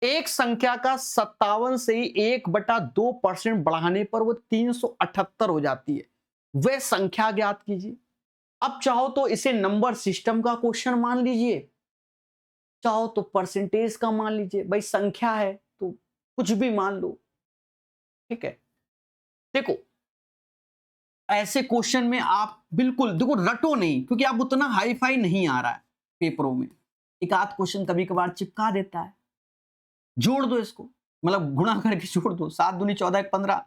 एक संख्या का 57 से ही 1/2% बढ़ाने पर वो 378 हो जाती है, वह संख्या ज्ञात कीजिए। अब चाहो तो इसे नंबर सिस्टम का क्वेश्चन मान लीजिए, चाहो तो परसेंटेज का मान लीजिए, भाई संख्या है तो कुछ भी मान लो, ठीक है। देखो ऐसे क्वेश्चन में आप बिल्कुल देखो रटो नहीं, क्योंकि आप उतना हाई फाई नहीं आ रहा है पेपरों में, एक आध क्वेश्चन कभी कभार चिपका देता है, जोड़ दो इसको, मतलब गुणा करके जोड़ दो, 7 दूनी 14 एक 15,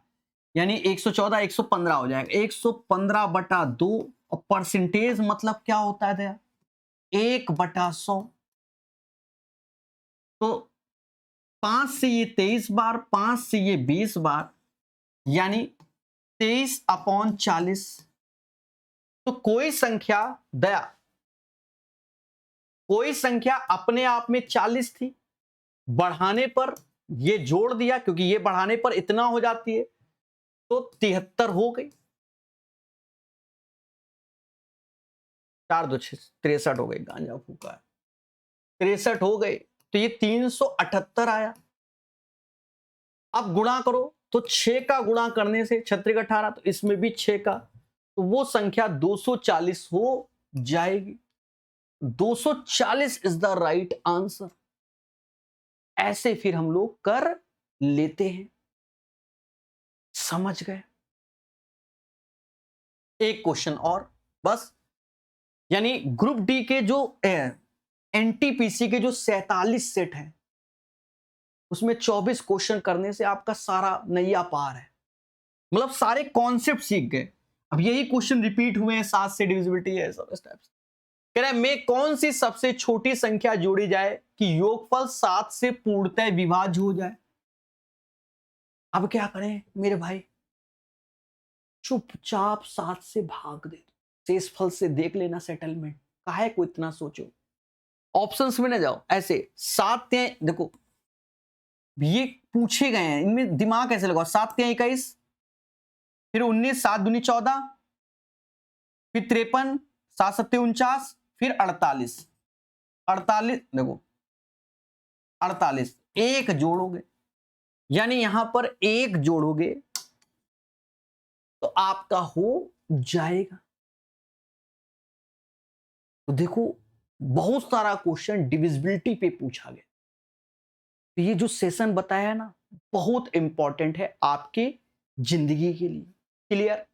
यानी 114 115 हो जाएगा, 115/2। और परसेंटेज मतलब क्या होता है दया? 1/100। तो 5 से ये 23 बार, 5 से ये 20 बार, यानी 23/40। तो कोई संख्या दया, कोई संख्या अपने आप में 40 थी, बढ़ाने पर ये जोड़ दिया, क्योंकि ये बढ़ाने पर इतना हो जाती है, तो 73 हो गई, 4 2 63 हो गई, गांजा फूका है, 63 हो गए, तो ये 378 आया। अब गुणा करो तो 6 का गुणा करने से 6 18, तो इसमें भी 6 का, तो वो संख्या 240 हो जाएगी। 240 इज द राइट आंसर। ऐसे फिर हम लोग कर लेते हैं, समझ गए? एक क्वेश्चन और बस, यानी ग्रुप डी के जो एनटीपीसी के जो 47 सेट हैं, उसमें 24 क्वेश्चन करने से आपका सारा नैया पार है, मतलब सारे कॉन्सेप्ट सीख गए। अब यही क्वेश्चन रिपीट हुए हैं, 7 से डिविजिबिलिटी है, सब इस टाइप से। कह रहा है में कौन सी सबसे छोटी संख्या जोड़ी जाए कि योगफल 7 से पूर्णतः विभाज्य हो जाए? अब क्या करें मेरे भाई, चुपचाप 7 से भाग दे, शेषफल से देख लेना सेटलमेंट, काहे को इतना सोचो, ऑप्शंस में ना जाओ। ऐसे 7 देखो ये पूछे गए हैं, इनमें दिमाग कैसे लगाओ, 7 3 21, फिर 19 7 दूनी 14, फिर 53 7 7 49, फिर 48, 48 देखो 48 एक जोड़ोगे यानी यहां पर एक जोड़ोगे तो आपका हो जाएगा। तो देखो बहुत सारा क्वेश्चन डिविजिबिलिटी पे पूछा गया। तो ये जो सेशन बताया ना बहुत इंपॉर्टेंट है आपके जिंदगी के लिए। क्लियर?